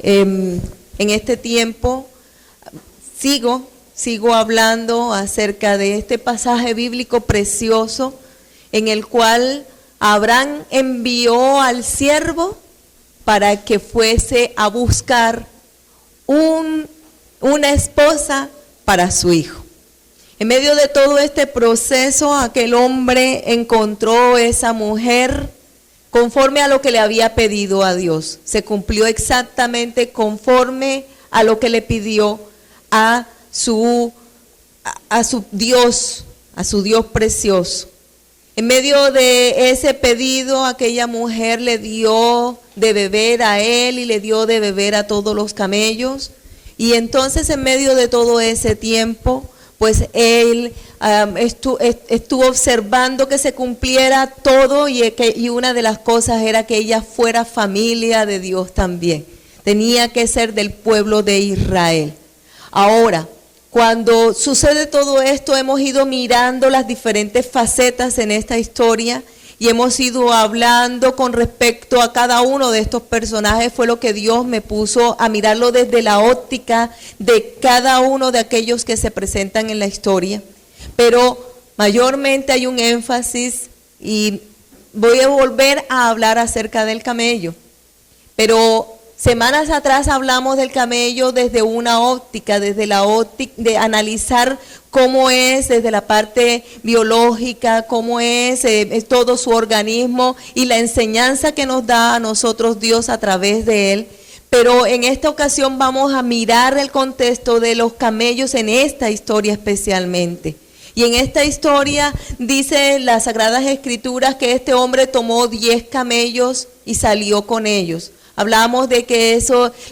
En este tiempo sigo hablando acerca de este pasaje bíblico precioso en el cual Abraham envió al siervo para que fuese a buscar una esposa para su hijo. En medio de todo este proceso, aquel hombre encontró esa mujer conforme a lo que le había pedido a Dios. Se cumplió exactamente conforme a lo que le pidió a su Dios precioso. En medio de ese pedido, aquella mujer le dio de beber a él y le dio de beber a todos los camellos. Y entonces en medio de todo ese tiempo, pues él estuvo observando que se cumpliera todo y una de las cosas era que ella fuera familia de Dios también. Tenía que ser del pueblo de Israel. Ahora, cuando sucede todo esto, hemos ido mirando las diferentes facetas en esta historia y hemos ido hablando con respecto a cada uno de estos personajes. Fue lo que Dios me puso a mirarlo desde la óptica de cada uno de aquellos que se presentan en la historia. Pero mayormente hay un énfasis y voy a volver a hablar acerca del camello. Pero semanas atrás hablamos del camello desde una óptica, desde la óptica de analizar cómo es desde la parte biológica, cómo es todo su organismo y la enseñanza que nos da a nosotros Dios a través de él. Pero en esta ocasión vamos a mirar el contexto de los camellos en esta historia especialmente. Y en esta historia dice las Sagradas Escrituras que este hombre tomó 10 camellos y salió con ellos. Hablamos de que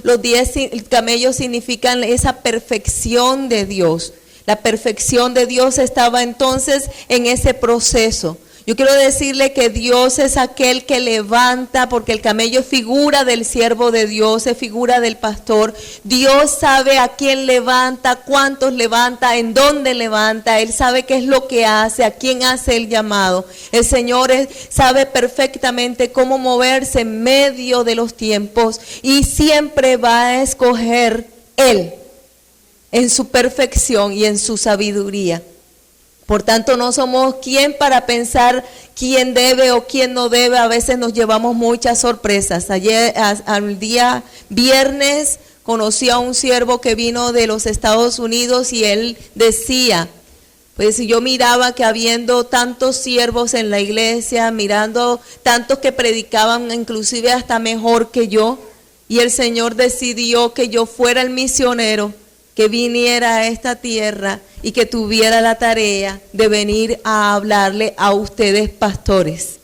los 10 camellos significan esa perfección de Dios. La perfección de Dios estaba entonces en ese proceso. Yo quiero decirle que Dios es aquel que levanta, porque el camello es figura del siervo de Dios, es figura del pastor. Dios sabe a quién levanta, cuántos levanta, en dónde levanta. Él sabe qué es lo que hace, a quién hace el llamado. El Señor sabe perfectamente cómo moverse en medio de los tiempos y siempre va a escoger Él en su perfección y en su sabiduría. Por tanto, no somos quien para pensar quién debe o quién no debe. A veces nos llevamos muchas sorpresas. Ayer, al día viernes, conocí a un siervo que vino de los Estados Unidos y él decía, pues yo miraba que habiendo tantos siervos en la iglesia, mirando tantos que predicaban inclusive hasta mejor que yo, y el Señor decidió que yo fuera el misionero que viniera a esta tierra y que tuviera la tarea de venir a hablarle a ustedes pastores.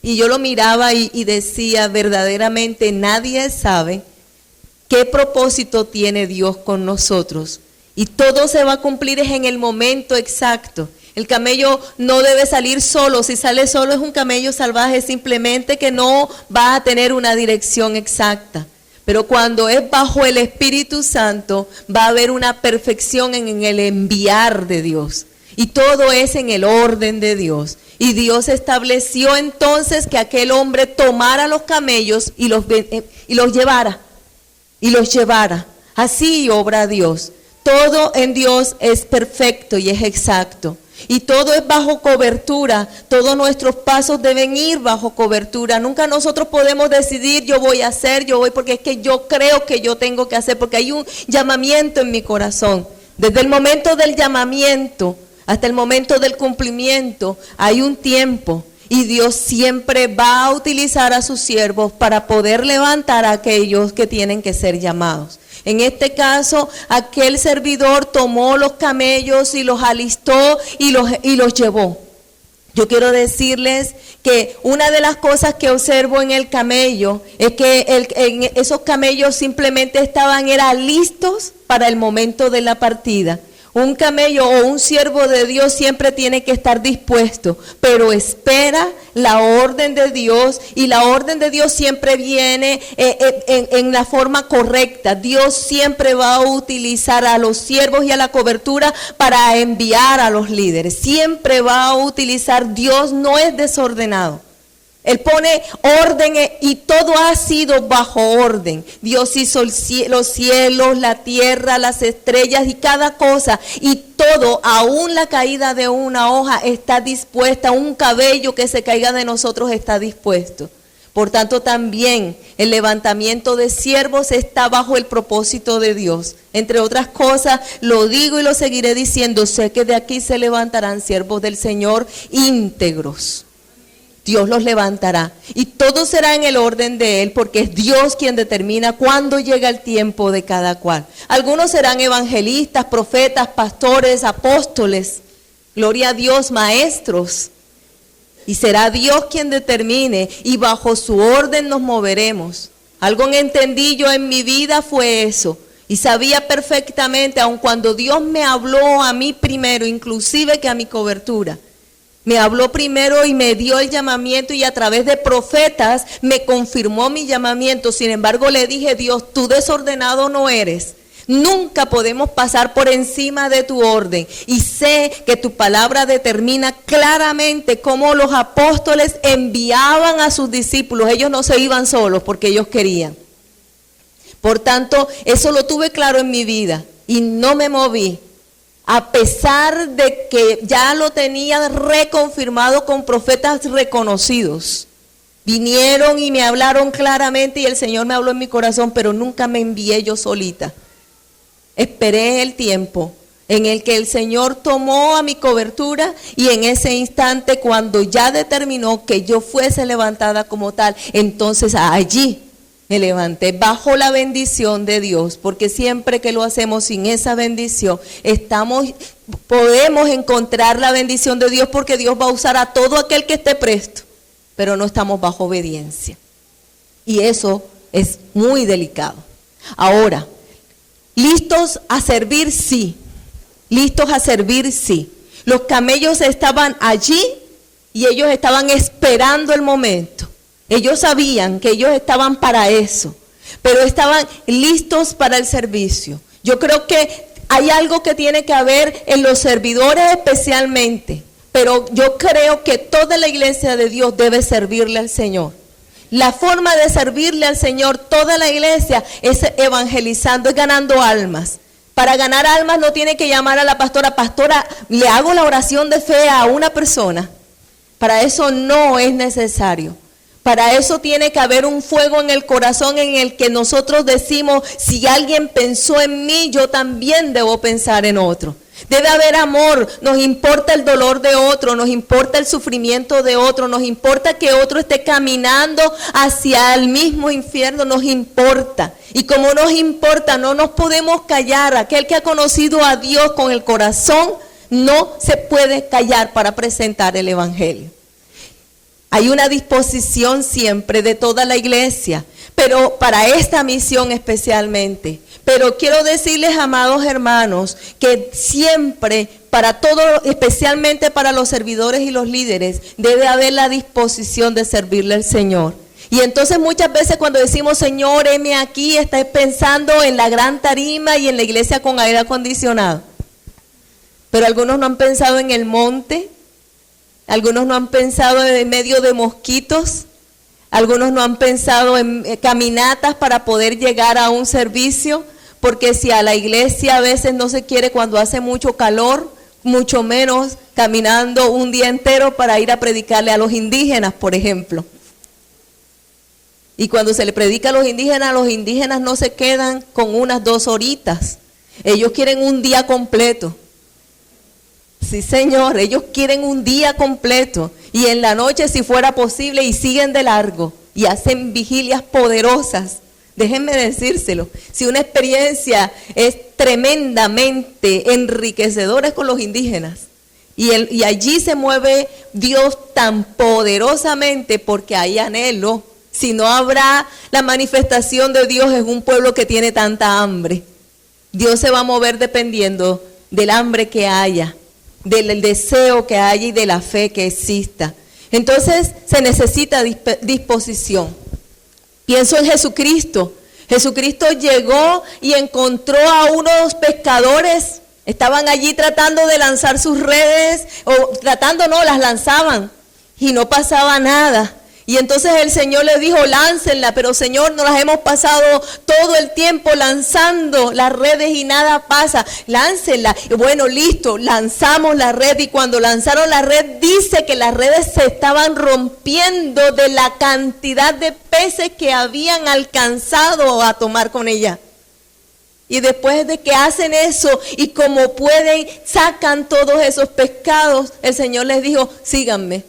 Y yo lo miraba y decía, verdaderamente nadie sabe qué propósito tiene Dios con nosotros. Y todo se va a cumplir en el momento exacto. El camello no debe salir solo. Si sale solo es un camello salvaje, simplemente que no va a tener una dirección exacta. Pero cuando es bajo el Espíritu Santo, va a haber una perfección en el enviar de Dios. Y todo es en el orden de Dios. Y Dios estableció entonces que aquel hombre tomara los camellos y los llevara. Y los llevara. Así obra Dios. Todo en Dios es perfecto y es exacto. Y todo es bajo cobertura, todos nuestros pasos deben ir bajo cobertura. Nunca nosotros podemos decidir yo voy a hacer, porque es que yo creo que yo tengo que hacer, porque hay un llamamiento en mi corazón. Desde el momento del llamamiento hasta el momento del cumplimiento hay un tiempo. Y Dios siempre va a utilizar a sus siervos para poder levantar a aquellos que tienen que ser llamados. En este caso, aquel servidor tomó los camellos y los alistó y los llevó. Yo quiero decirles que una de las cosas que observo en el camello es que esos camellos simplemente estaban listos para el momento de la partida. Un camello o un siervo de Dios siempre tiene que estar dispuesto, pero espera la orden de Dios, y la orden de Dios siempre viene en la forma correcta. Dios siempre va a utilizar a los siervos y a la cobertura para enviar a los líderes. Siempre va a utilizar. Dios no es desordenado. Él pone orden y todo ha sido bajo orden. Dios hizo los cielos, la tierra, las estrellas y cada cosa. Y todo, aún la caída de una hoja está dispuesta, un cabello que se caiga de nosotros está dispuesto. Por tanto, también el levantamiento de siervos está bajo el propósito de Dios. Entre otras cosas, lo digo y lo seguiré diciendo, sé que de aquí se levantarán siervos del Señor íntegros. Dios los levantará y todo será en el orden de Él, porque es Dios quien determina cuándo llega el tiempo de cada cual. Algunos serán evangelistas, profetas, pastores, apóstoles, gloria a Dios, maestros. Y será Dios quien determine y bajo su orden nos moveremos. Algo que entendí yo en mi vida fue eso. Y sabía perfectamente, aun cuando Dios me habló a mí primero, inclusive que a mi cobertura. Me habló primero y me dio el llamamiento y a través de profetas me confirmó mi llamamiento. Sin embargo, le dije, Dios, tú desordenado no eres. Nunca podemos pasar por encima de tu orden. Y sé que tu palabra determina claramente cómo los apóstoles enviaban a sus discípulos. Ellos no se iban solos porque ellos querían. Por tanto, eso lo tuve claro en mi vida y no me moví. A pesar de que ya lo tenía reconfirmado con profetas reconocidos. Vinieron y me hablaron claramente y el Señor me habló en mi corazón, pero nunca me envié yo solita. Esperé el tiempo en el que el Señor tomó a mi cobertura y en ese instante cuando ya determinó que yo fuese levantada como tal, entonces allí me levanté bajo la bendición de Dios, porque siempre que lo hacemos sin esa bendición, podemos encontrar la bendición de Dios porque Dios va a usar a todo aquel que esté presto, pero no estamos bajo obediencia. Y eso es muy delicado. Ahora, listos a servir, sí. Listos a servir, sí. Los camellos estaban allí y ellos estaban esperando el momento. Ellos sabían que ellos estaban para eso, pero estaban listos para el servicio. Yo creo que hay algo que tiene que haber en los servidores especialmente, pero yo creo que toda la iglesia de Dios debe servirle al Señor. La forma de servirle al Señor, toda la iglesia, es evangelizando, es ganando almas. Para ganar almas no tiene que llamar a la pastora, pastora, le hago la oración de fe a una persona. Para eso no es necesario. Para eso tiene que haber un fuego en el corazón en el que nosotros decimos, si alguien pensó en mí, yo también debo pensar en otro. Debe haber amor, nos importa el dolor de otro, nos importa el sufrimiento de otro, nos importa que otro esté caminando hacia el mismo infierno, nos importa. Y como nos importa, no nos podemos callar. Aquel que ha conocido a Dios con el corazón, no se puede callar para presentar el evangelio. Hay una disposición siempre de toda la iglesia, pero para esta misión especialmente. Pero quiero decirles, amados hermanos, que siempre para todo, especialmente para los servidores y los líderes, debe haber la disposición de servirle al Señor. Y entonces muchas veces cuando decimos, Señor, heme aquí, estáis pensando en la gran tarima y en la iglesia con aire acondicionado. Pero algunos no han pensado en el monte. Algunos no han pensado en medio de mosquitos, algunos no han pensado en caminatas para poder llegar a un servicio, porque si a la iglesia a veces no se quiere cuando hace mucho calor, mucho menos caminando un día entero para ir a predicarle a los indígenas, por ejemplo. Y cuando se le predica a los indígenas no se quedan con unas 2 horitas, ellos quieren un día completo. Sí, Señor, ellos quieren un día completo y en la noche si fuera posible y siguen de largo y hacen vigilias poderosas. Déjenme decírselo, si una experiencia es tremendamente enriquecedora es con los indígenas y allí se mueve Dios tan poderosamente porque hay anhelo. Si no habrá la manifestación de Dios en un pueblo que tiene tanta hambre. Dios se va a mover dependiendo del hambre que haya, del deseo que haya y de la fe que exista. Entonces se necesita disposición. Pienso en Jesucristo. Jesucristo llegó y encontró a unos pescadores. Estaban allí tratando de lanzar sus redes, las lanzaban y no pasaba nada. Y entonces el Señor les dijo, láncenla, pero Señor, nos las hemos pasado todo el tiempo lanzando las redes y nada pasa, láncenla. Y bueno, listo, lanzamos la red y cuando lanzaron la red dice que las redes se estaban rompiendo de la cantidad de peces que habían alcanzado a tomar con ella. Y después de que hacen eso y como pueden, sacan todos esos pescados, el Señor les dijo, síganme.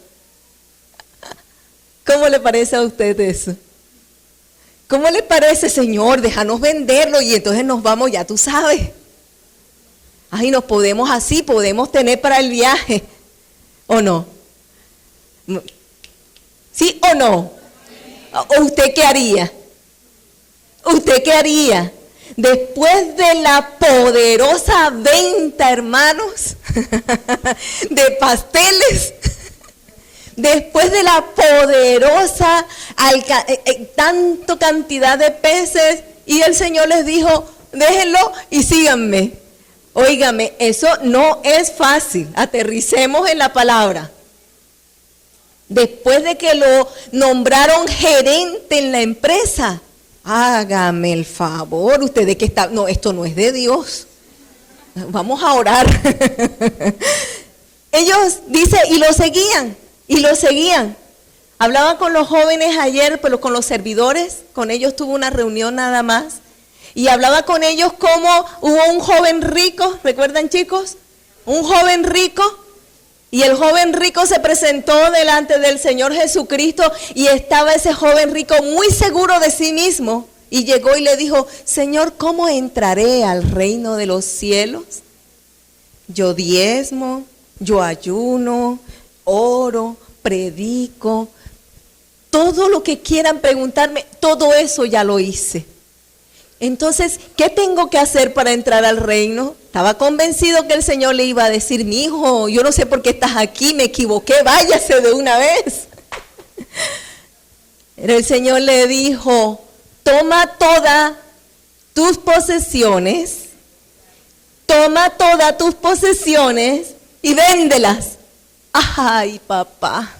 ¿Cómo le parece a usted eso? ¿Cómo le parece, Señor? Déjanos venderlo y entonces nos vamos, ya tú sabes. Ay, nos podemos así, podemos tener para el viaje. ¿O no? ¿Sí o no? ¿O usted qué haría? ¿Usted qué haría? Después de la poderosa venta, hermanos, de pasteles, después de la poderosa tanto cantidad de peces, y el Señor les dijo, déjenlo y síganme. Óigame, eso no es fácil, aterricemos en la palabra. Después de que lo nombraron gerente en la empresa, hágame el favor, usted de que está, no, esto no es de Dios. Vamos a orar. Ellos, dice, y lo seguían. Hablaba con los jóvenes ayer, pero con los servidores, con ellos tuvo una reunión nada más. Y hablaba con ellos como hubo un joven rico, ¿recuerdan, chicos? Un joven rico. Y el joven rico se presentó delante del Señor Jesucristo y estaba ese joven rico muy seguro de sí mismo. Y llegó y le dijo, Señor, ¿cómo entraré al reino de los cielos? Yo diezmo, yo ayuno, oro, predico. Todo lo que quieran preguntarme, todo eso ya lo hice. Entonces, ¿qué tengo que hacer para entrar al reino? Estaba convencido que el Señor le iba a decir, mi hijo, yo no sé por qué estás aquí, me equivoqué, váyase de una vez. Pero el Señor le dijo, toma todas tus posesiones y véndelas. Ay, papá.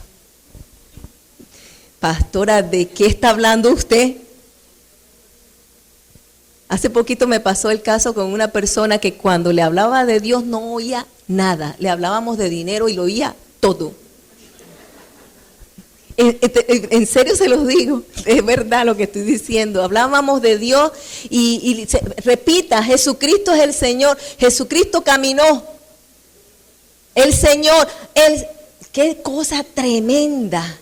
Pastora, ¿de qué está hablando usted? Hace poquito me pasó el caso con una persona que cuando le hablaba de Dios no oía nada. Le hablábamos de dinero y lo oía todo. En serio se los digo, es verdad lo que estoy diciendo. Hablábamos de Dios y repita, Jesucristo es el Señor. Jesucristo caminó. El Señor, qué cosa tremenda.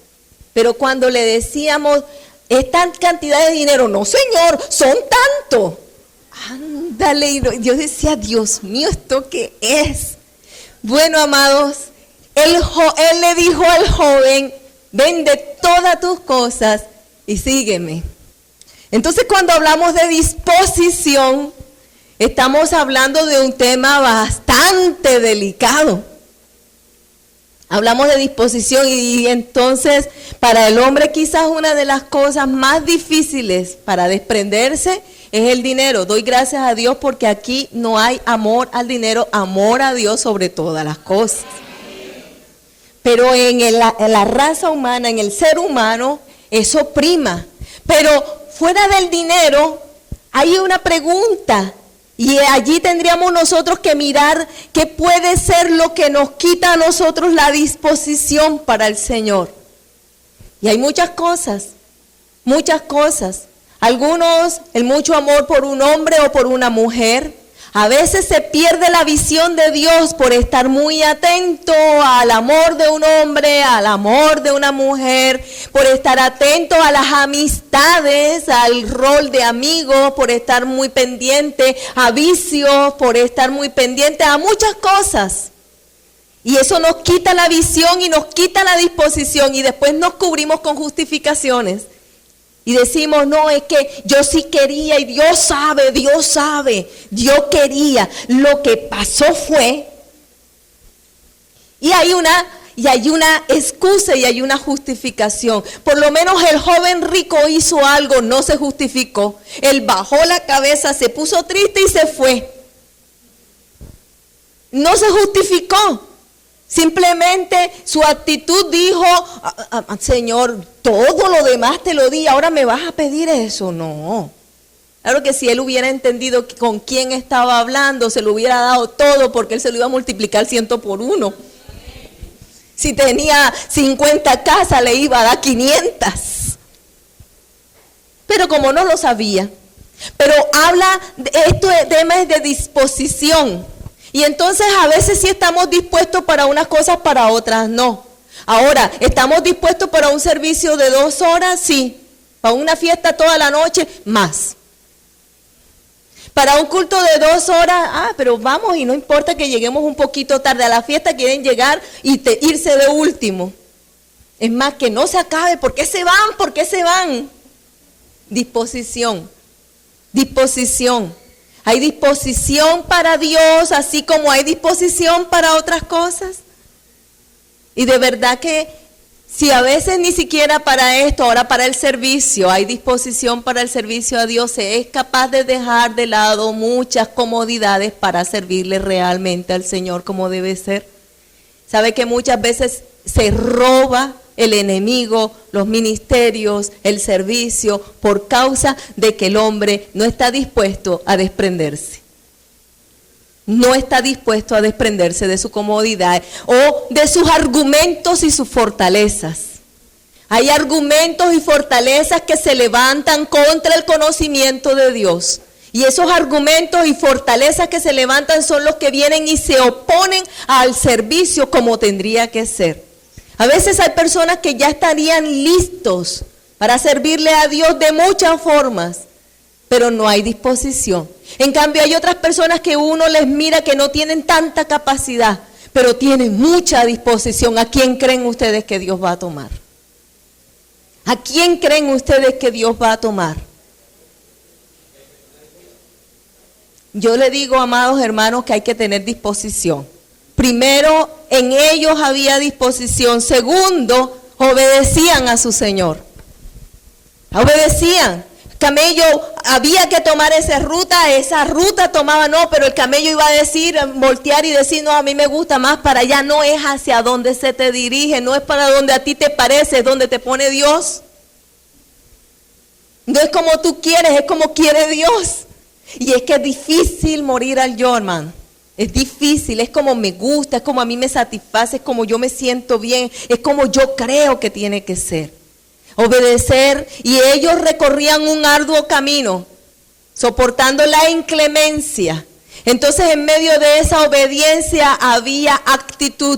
Pero cuando le decíamos, esta cantidad de dinero, no Señor, son tanto. Ándale, y yo decía, Dios mío, ¿esto qué es? Bueno, amados, él le dijo al joven, vende todas tus cosas y sígueme. Entonces, cuando hablamos de disposición, estamos hablando de un tema bastante delicado. Hablamos de disposición y entonces para el hombre quizás una de las cosas más difíciles para desprenderse es el dinero. Doy gracias a Dios porque aquí no hay amor al dinero, amor a Dios sobre todas las cosas. Pero en la raza humana, en el ser humano, eso prima. Pero fuera del dinero hay una pregunta. Y allí tendríamos nosotros que mirar qué puede ser lo que nos quita a nosotros la disposición para el Señor. Y hay muchas cosas, muchas cosas. Algunos, el mucho amor por un hombre o por una mujer. A veces se pierde la visión de Dios por estar muy atento al amor de un hombre, al amor de una mujer, por estar atento a las amistades, al rol de amigo, por estar muy pendiente a vicios, por estar muy pendiente a muchas cosas. Y eso nos quita la visión y nos quita la disposición y después nos cubrimos con justificaciones. Y decimos, no, es que yo sí quería y Dios sabe, yo quería. Lo que pasó fue, y hay una excusa y hay una justificación. Por lo menos el joven rico hizo algo, no se justificó. Él bajó la cabeza, se puso triste y se fue. No se justificó. Simplemente su actitud dijo, Señor, todo lo demás te lo di, ahora me vas a pedir eso. No. Claro que si él hubiera entendido con quién estaba hablando, se lo hubiera dado todo, porque él se lo iba a multiplicar 100 por 1. Si tenía 50 casas, le iba a dar 500. Pero como no lo sabía. Pero habla, esto tema es de disposición. Y entonces a veces sí estamos dispuestos para unas cosas, para otras no. Ahora, ¿estamos dispuestos para un servicio de 2 horas? Sí. ¿Para una fiesta toda la noche? Más. Para un culto de 2 horas, pero vamos, y no importa que lleguemos un poquito tarde a la fiesta, quieren llegar y irse de último. Es más, que no se acabe. ¿Por qué se van? ¿Por qué se van? Disposición. Disposición. Hay disposición para Dios, así como hay disposición para otras cosas. Y de verdad que si a veces ni siquiera para esto, ahora para el servicio, hay disposición para el servicio a Dios, se es capaz de dejar de lado muchas comodidades para servirle realmente al Señor como debe ser. Sabe que muchas veces se roba el enemigo, los ministerios, el servicio, por causa de que el hombre no está dispuesto a desprenderse. No está dispuesto a desprenderse de su comodidad o de sus argumentos y sus fortalezas. Hay argumentos y fortalezas que se levantan contra el conocimiento de Dios. Y esos argumentos y fortalezas que se levantan son los que vienen y se oponen al servicio como tendría que ser. A veces hay personas que ya estarían listos para servirle a Dios de muchas formas, pero no hay disposición. En cambio hay otras personas que uno les mira que no tienen tanta capacidad, pero tienen mucha disposición. ¿A quién creen ustedes que Dios va a tomar? ¿A quién creen ustedes que Dios va a tomar? Yo le digo, amados hermanos, que hay que tener disposición. Primero, en ellos había disposición. Segundo, obedecían a su Señor. Obedecían. Camello, había que tomar esa ruta tomaba, no, pero el camello iba a decir, voltear y decir, no, a mí me gusta más para allá, no es hacia donde se te dirige, no es para donde a ti te parece, es donde te pone Dios. No es como tú quieres, es como quiere Dios. Y es que es difícil morir al yo, hermano. Es difícil, es como me gusta, es como a mí me satisface, es como yo me siento bien, es como yo creo que tiene que ser. Obedecer, y ellos recorrían un arduo camino, soportando la inclemencia. Entonces en medio de esa obediencia había actitud,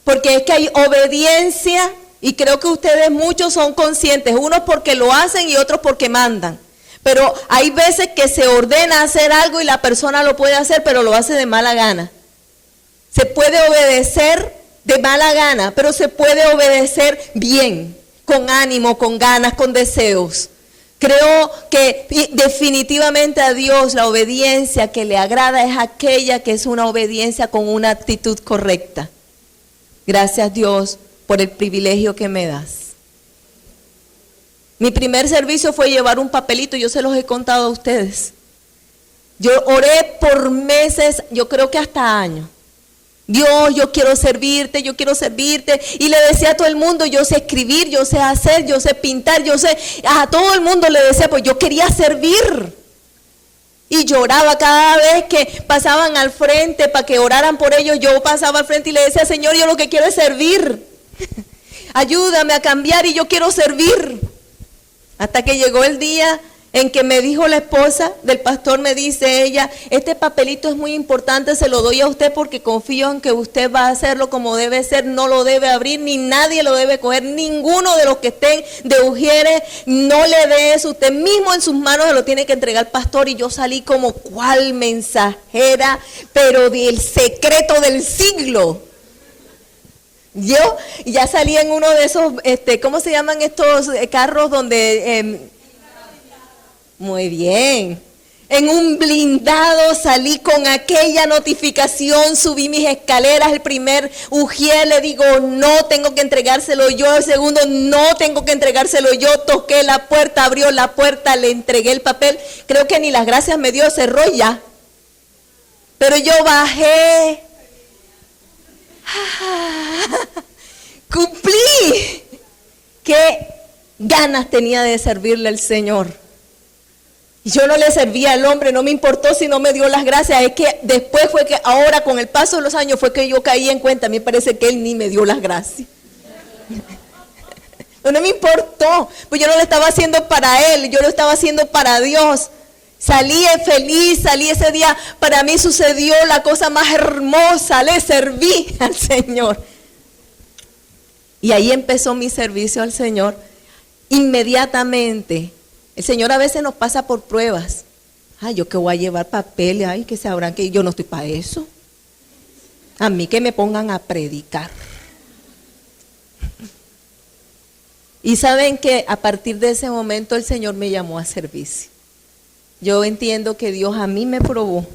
porque es que hay obediencia, y creo que ustedes muchos son conscientes, unos porque lo hacen y otros porque mandan. Pero hay veces que se ordena hacer algo y la persona lo puede hacer, pero lo hace de mala gana. Se puede obedecer de mala gana, pero se puede obedecer bien, con ánimo, con ganas, con deseos. Creo que definitivamente a Dios la obediencia que le agrada es aquella que es una obediencia con una actitud correcta. Gracias, Dios, por el privilegio que me das. Mi primer servicio fue llevar un papelito, yo se los he contado a ustedes. Yo oré por meses, yo creo que hasta años. Dios, yo quiero servirte, y le decía a todo el mundo, yo sé escribir, yo sé hacer, yo sé pintar, a todo el mundo le decía, pues yo quería servir. Y lloraba cada vez que pasaban al frente para que oraran por ellos, yo pasaba al frente y le decía, Señor, yo lo que quiero es servir. Ayúdame a cambiar y yo quiero servir. Hasta que llegó el día en que me dijo la esposa del pastor, me dice ella, este papelito es muy importante, se lo doy a usted porque confío en que usted va a hacerlo como debe ser, no lo debe abrir, ni nadie lo debe coger, ninguno de los que estén de ujieres, no le dé eso, usted mismo en sus manos se lo tiene que entregar al pastor. Y yo salí como cual mensajera, pero del secreto del siglo. Yo ya salí en uno de esos, ¿cómo se llaman estos carros donde? Muy bien. En un blindado salí con aquella notificación, subí mis escaleras, el primer ujier le digo, no tengo que entregárselo yo, el segundo, no tengo que entregárselo yo, toqué la puerta, abrió la puerta, le entregué el papel, creo que ni las gracias me dio, cerró ya. Pero yo bajé. Cumplí. Qué ganas tenía de servirle al Señor. Y yo no le servía al hombre, no me importó si no me dio las gracias. Es que después fue que, ahora con el paso de los años, fue que yo caí en cuenta. A mí me parece que él ni me dio las gracias. No me importó, pues yo no lo estaba haciendo para él, yo lo estaba haciendo para Dios. Salí feliz, salí ese día, para mí sucedió la cosa más hermosa, le serví al Señor. Y ahí empezó mi servicio al Señor. Inmediatamente, el Señor a veces nos pasa por pruebas. Ay, yo que voy a llevar papeles, ay, que sabrán que yo no estoy para eso. A mí que me pongan a predicar. Y saben que a partir de ese momento el Señor me llamó a servicio. Yo entiendo que Dios a mí me probó.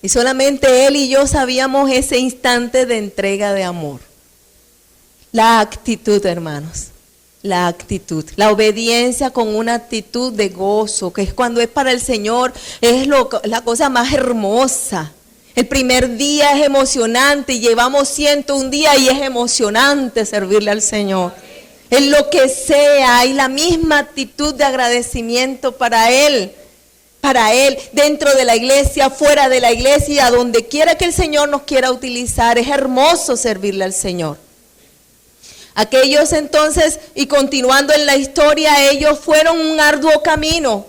Y solamente Él y yo sabíamos ese instante de entrega de amor. La actitud, hermanos. La actitud. La obediencia con una actitud de gozo, que es cuando es para el Señor, es la cosa más hermosa. El primer día es emocionante y llevamos 101 días y es emocionante servirle al Señor. En lo que sea, hay la misma actitud de agradecimiento para Él, dentro de la iglesia, fuera de la iglesia, a donde quiera que el Señor nos quiera utilizar. Es hermoso servirle al Señor. Aquellos entonces, y continuando en la historia, ellos fueron un arduo camino.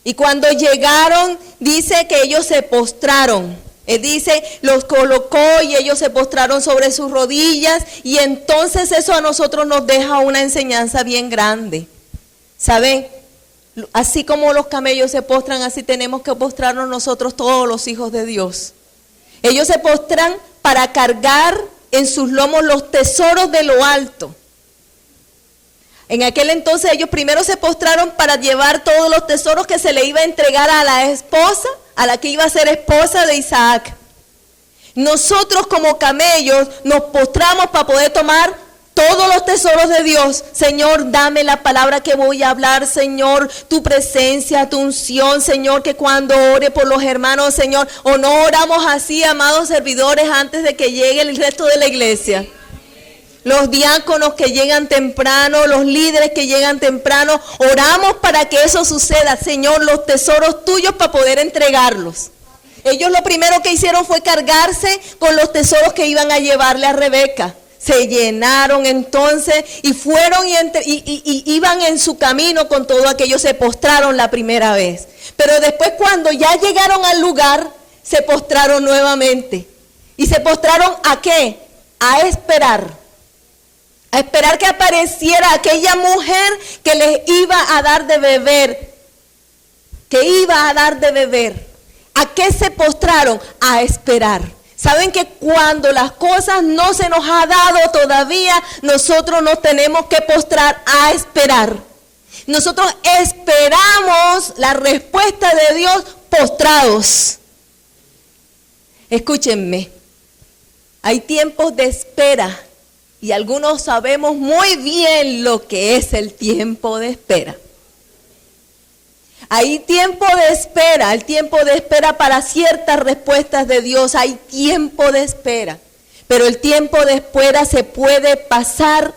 Y cuando llegaron, dice que ellos se postraron. Él dice, los colocó y ellos se postraron sobre sus rodillas, y entonces eso a nosotros nos deja una enseñanza bien grande. ¿Saben? Así como los camellos se postran, así tenemos que postrarnos nosotros, todos los hijos de Dios. Ellos se postran para cargar en sus lomos los tesoros de lo alto. En aquel entonces ellos primero se postraron para llevar todos los tesoros que se le iba a entregar a la esposa, a la que iba a ser esposa de Isaac. Nosotros como camellos nos postramos para poder tomar todos los tesoros de Dios. Señor, dame la palabra que voy a hablar, Señor, tu presencia, tu unción, Señor, que cuando ore por los hermanos, Señor, o no oramos así, amados servidores, antes de que llegue el resto de la iglesia. Los diáconos que llegan temprano, los líderes que llegan temprano, oramos para que eso suceda, Señor, los tesoros tuyos para poder entregarlos. Ellos lo primero que hicieron fue cargarse con los tesoros que iban a llevarle a Rebeca. Se llenaron entonces y fueron y iban en su camino con todo aquello, se postraron la primera vez. Pero después cuando ya llegaron al lugar, se postraron nuevamente. ¿Y se postraron a qué? A esperar. A esperar que apareciera aquella mujer que les iba a dar de beber. Que iba a dar de beber. ¿A qué se postraron? A esperar. Saben que cuando las cosas no se nos ha dado todavía, nosotros nos tenemos que postrar a esperar. Nosotros esperamos la respuesta de Dios postrados. Escúchenme, hay tiempos de espera y algunos sabemos muy bien lo que es el tiempo de espera. Hay tiempo de espera, el tiempo de espera para ciertas respuestas de Dios, hay tiempo de espera. Pero el tiempo de espera se puede pasar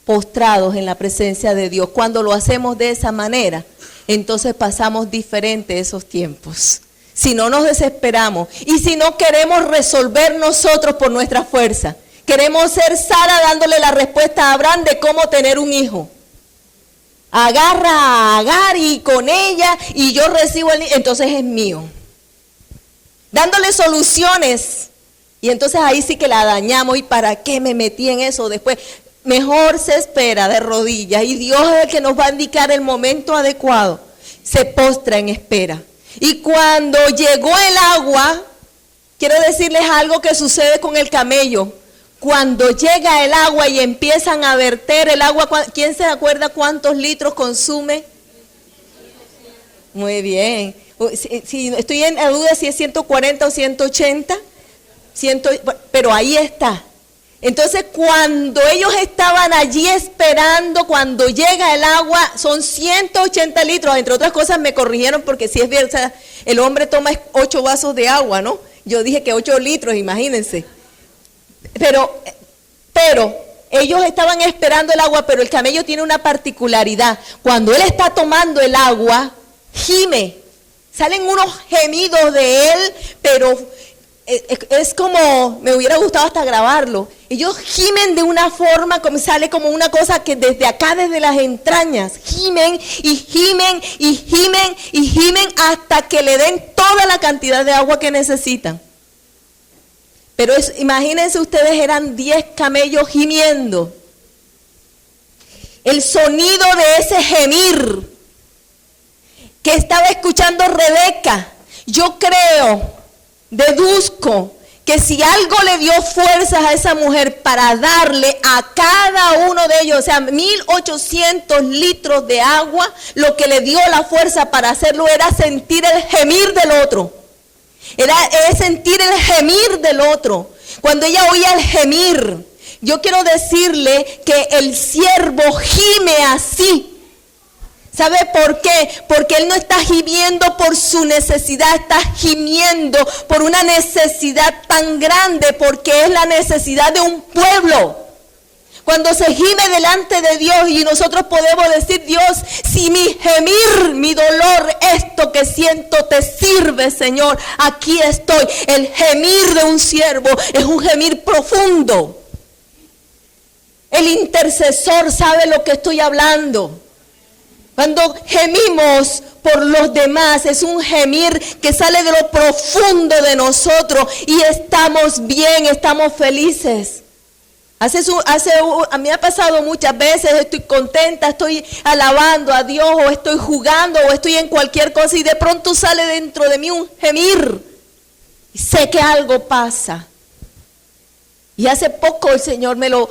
postrados en la presencia de Dios. Cuando lo hacemos de esa manera, entonces pasamos diferente esos tiempos. Si no nos desesperamos y si no queremos resolver nosotros por nuestra fuerza, queremos ser Sara dándole la respuesta a Abraham de cómo tener un hijo. Agarra a Agar y con ella y yo recibo el niño, entonces es mío. Dándole soluciones y entonces ahí sí que la dañamos. ¿Y para qué me metí en eso después? Mejor se espera de rodillas y Dios es el que nos va a indicar el momento adecuado. Se postra en espera. Y cuando llegó el agua, quiero decirles algo que sucede con el camello. Cuando llega el agua y empiezan a verter el agua, ¿quién se acuerda cuántos litros consume? Muy bien. Si estoy en duda si es 140 o 180, pero ahí está. Entonces cuando ellos estaban allí esperando, cuando llega el agua, son 180 litros. Entre otras cosas me corrigieron porque si es bien, o sea, el hombre toma 8 vasos de agua, ¿no? Yo dije que 8 litros, imagínense. Pero ellos estaban esperando el agua, pero el camello tiene una particularidad. Cuando él está tomando el agua, gime. Salen unos gemidos de él, pero es como, me hubiera gustado hasta grabarlo. Ellos gimen de una forma, como sale como una cosa que desde acá, desde las entrañas, gimen y gimen y gimen y gimen hasta que le den toda la cantidad de agua que necesitan. Pero imagínense ustedes, eran 10 camellos gimiendo. El sonido de ese gemir que estaba escuchando Rebeca, yo deduzco que si algo le dio fuerzas a esa mujer para darle a cada uno de ellos, o sea, 1800 litros de agua, lo que le dio la fuerza para hacerlo era sentir el gemir del otro. Era sentir el gemir del otro. Cuando ella oía el gemir, yo quiero decirle que el siervo gime así. ¿Sabe por qué? Porque él no está gimiendo por su necesidad, está gimiendo por una necesidad tan grande, porque es la necesidad de un pueblo. Cuando se gime delante de Dios y nosotros podemos decir: Dios, si mi gemir, mi dolor, esto que siento te sirve, Señor, aquí estoy. El gemir de un siervo es un gemir profundo. El intercesor sabe lo que estoy hablando. Cuando gemimos por los demás, es un gemir que sale de lo profundo de nosotros y estamos bien, estamos felices. A mí me ha pasado muchas veces, estoy contenta, estoy alabando a Dios, o estoy jugando, o estoy en cualquier cosa, y de pronto sale dentro de mí un gemir. Y sé que algo pasa. Y hace poco el Señor me lo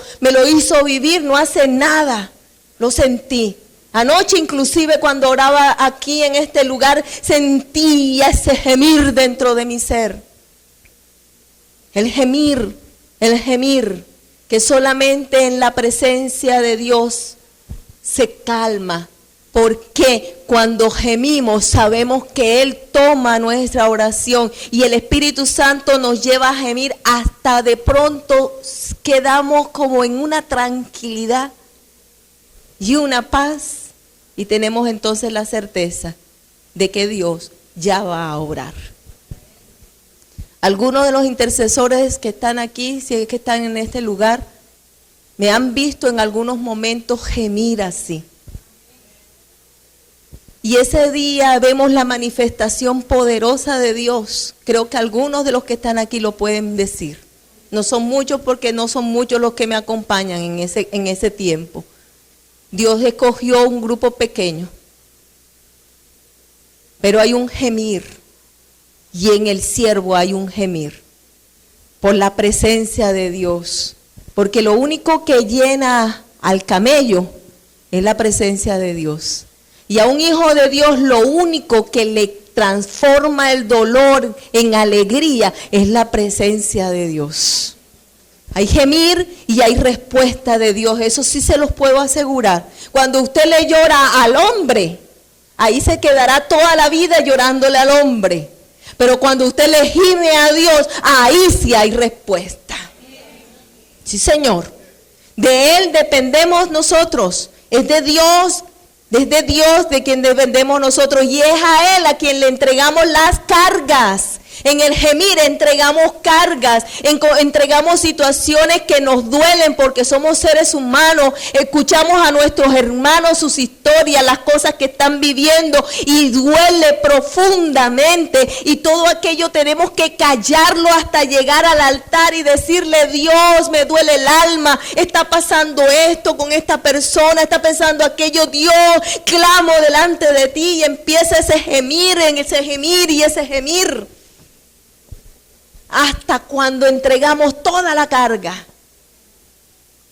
hizo vivir, no hace nada, lo sentí. Anoche inclusive cuando oraba aquí en este lugar, sentía ese gemir dentro de mi ser. El gemir, que solamente en la presencia de Dios se calma. Porque cuando gemimos sabemos que Él toma nuestra oración y el Espíritu Santo nos lleva a gemir hasta de pronto quedamos como en una tranquilidad y una paz. Y tenemos entonces la certeza de que Dios ya va a obrar. Algunos de los intercesores que están aquí, si es que están en este lugar, me han visto en algunos momentos gemir así. Y ese día vemos la manifestación poderosa de Dios. Creo que algunos de los que están aquí lo pueden decir. No son muchos, porque no son muchos los que me acompañan en ese tiempo. Dios escogió un grupo pequeño. Pero hay un gemir. Y en el siervo hay un gemir. Por la presencia de Dios. Porque lo único que llena al camello es la presencia de Dios. Y a un hijo de Dios lo único que le transforma el dolor en alegría es la presencia de Dios. Hay gemir y hay respuesta de Dios, eso sí se los puedo asegurar. Cuando usted le llora al hombre, ahí se quedará toda la vida llorándole al hombre. Pero cuando usted le gime a Dios, ahí sí hay respuesta. Sí, Señor. De Él dependemos nosotros. Es de Dios, desde Dios de quien dependemos nosotros. Y es a Él a quien le entregamos las cargas. En el gemir entregamos cargas, entregamos situaciones que nos duelen porque somos seres humanos. Escuchamos a nuestros hermanos sus historias, las cosas que están viviendo y duele profundamente. Y todo aquello tenemos que callarlo hasta llegar al altar y decirle: Dios, me duele el alma, está pasando esto con esta persona, está pensando aquello. Dios, clamo delante de ti, y empieza ese gemir y ese gemir. Hasta cuando entregamos toda la carga,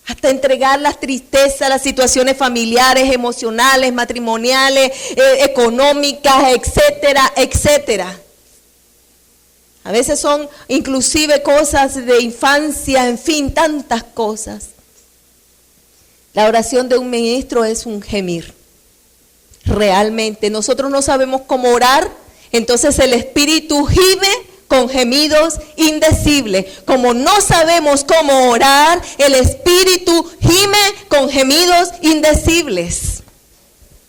hasta entregar las tristezas, las situaciones familiares, emocionales, matrimoniales, económicas, etcétera, etcétera. A veces son inclusive cosas de infancia, en fin, tantas cosas. La oración de un ministro es un gemir. Realmente, nosotros no sabemos cómo orar, entonces el Espíritu gime con gemidos indecibles. Como no sabemos cómo orar, el Espíritu gime con gemidos indecibles.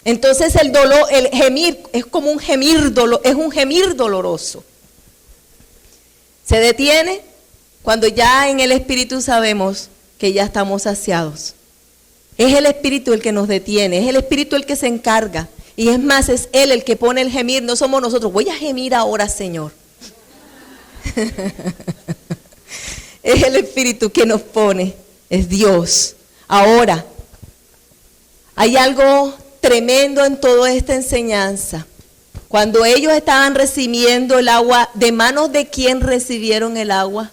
Entonces el dolor, el gemir, es como un gemir, es un gemir doloroso. Se detiene cuando ya en el Espíritu sabemos que ya estamos saciados. Es el Espíritu el que nos detiene, es el Espíritu el que se encarga. Y es más, es Él el que pone el gemir, no somos nosotros. Voy a gemir ahora, Señor. Es el Espíritu que nos pone, es Dios. Ahora, hay algo tremendo en toda esta enseñanza. Cuando ellos estaban recibiendo el agua, ¿de manos de quién recibieron el agua?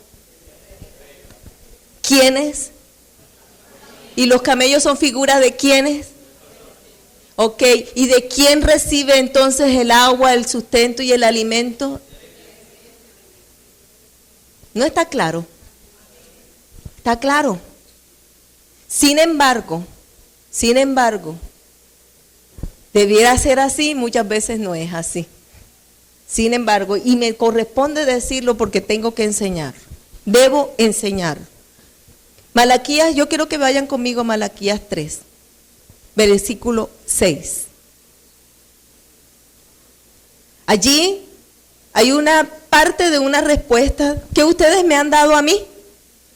¿Quiénes? ¿Y los camellos son figuras de quiénes? Ok, ¿y de quién recibe entonces el agua, el sustento y el alimento? No está claro. Está claro. Sin embargo, debiera ser así, muchas veces no es así. Sin embargo, y me corresponde decirlo porque tengo que enseñar. Debo enseñar. Malaquías, yo quiero que vayan conmigo a Malaquías 3, versículo 6. Allí hay una parte de una respuesta que ustedes me han dado a mí.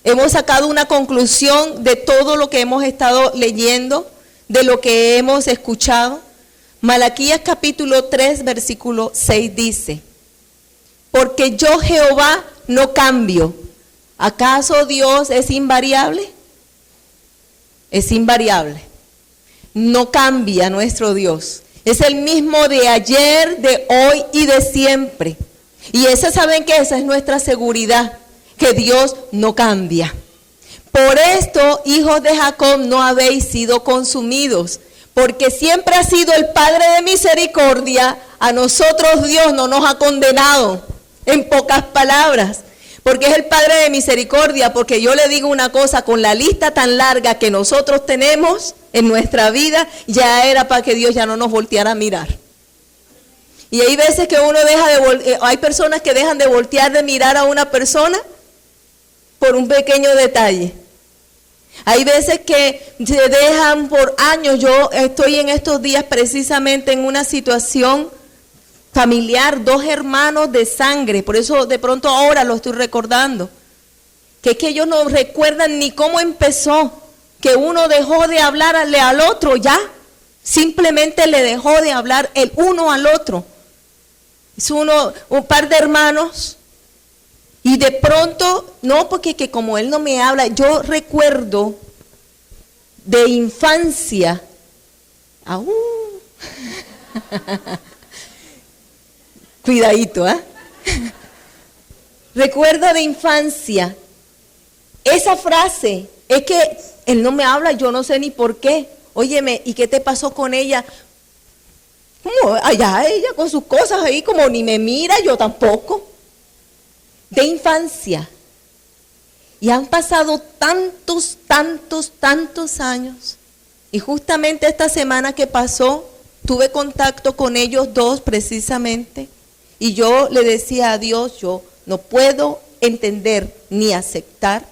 Hemos sacado una conclusión de todo lo que hemos estado leyendo, de lo que hemos escuchado. Malaquías capítulo 3, versículo 6 dice: porque yo Jehová no cambio. ¿Acaso Dios es invariable? Es invariable. No cambia nuestro Dios. Es el mismo de ayer, de hoy y de siempre. Y esa, ¿saben qué? Esa es nuestra seguridad, que Dios no cambia. Por esto, hijos de Jacob, no habéis sido consumidos, porque siempre ha sido el Padre de misericordia. A nosotros Dios no nos ha condenado, en pocas palabras, porque es el Padre de misericordia. Porque yo le digo una cosa, con la lista tan larga que nosotros tenemos en nuestra vida, ya era para que Dios ya no nos volteara a mirar. Y hay veces que uno hay personas que dejan de voltear de mirar a una persona por un pequeño detalle. Hay veces que se dejan por años. Yo estoy en estos días precisamente en una situación familiar, 2 hermanos de sangre, por eso de pronto ahora lo estoy recordando, que es que ellos no recuerdan ni cómo empezó, que uno dejó de hablarle al otro ya, simplemente le dejó de hablar el uno al otro. Es un par de hermanos, y de pronto, no, porque que como él no me habla, yo recuerdo de infancia, cuidadito, recuerdo de infancia, esa frase, es que él no me habla, yo no sé ni por qué. Óyeme, ¿y qué te pasó con ella? Como allá ella con sus cosas ahí, como ni me mira, yo tampoco. De infancia. Y han pasado tantos años. Y justamente esta semana que pasó, tuve contacto con ellos 2 precisamente. Y yo le decía a Dios, yo no puedo entender ni aceptar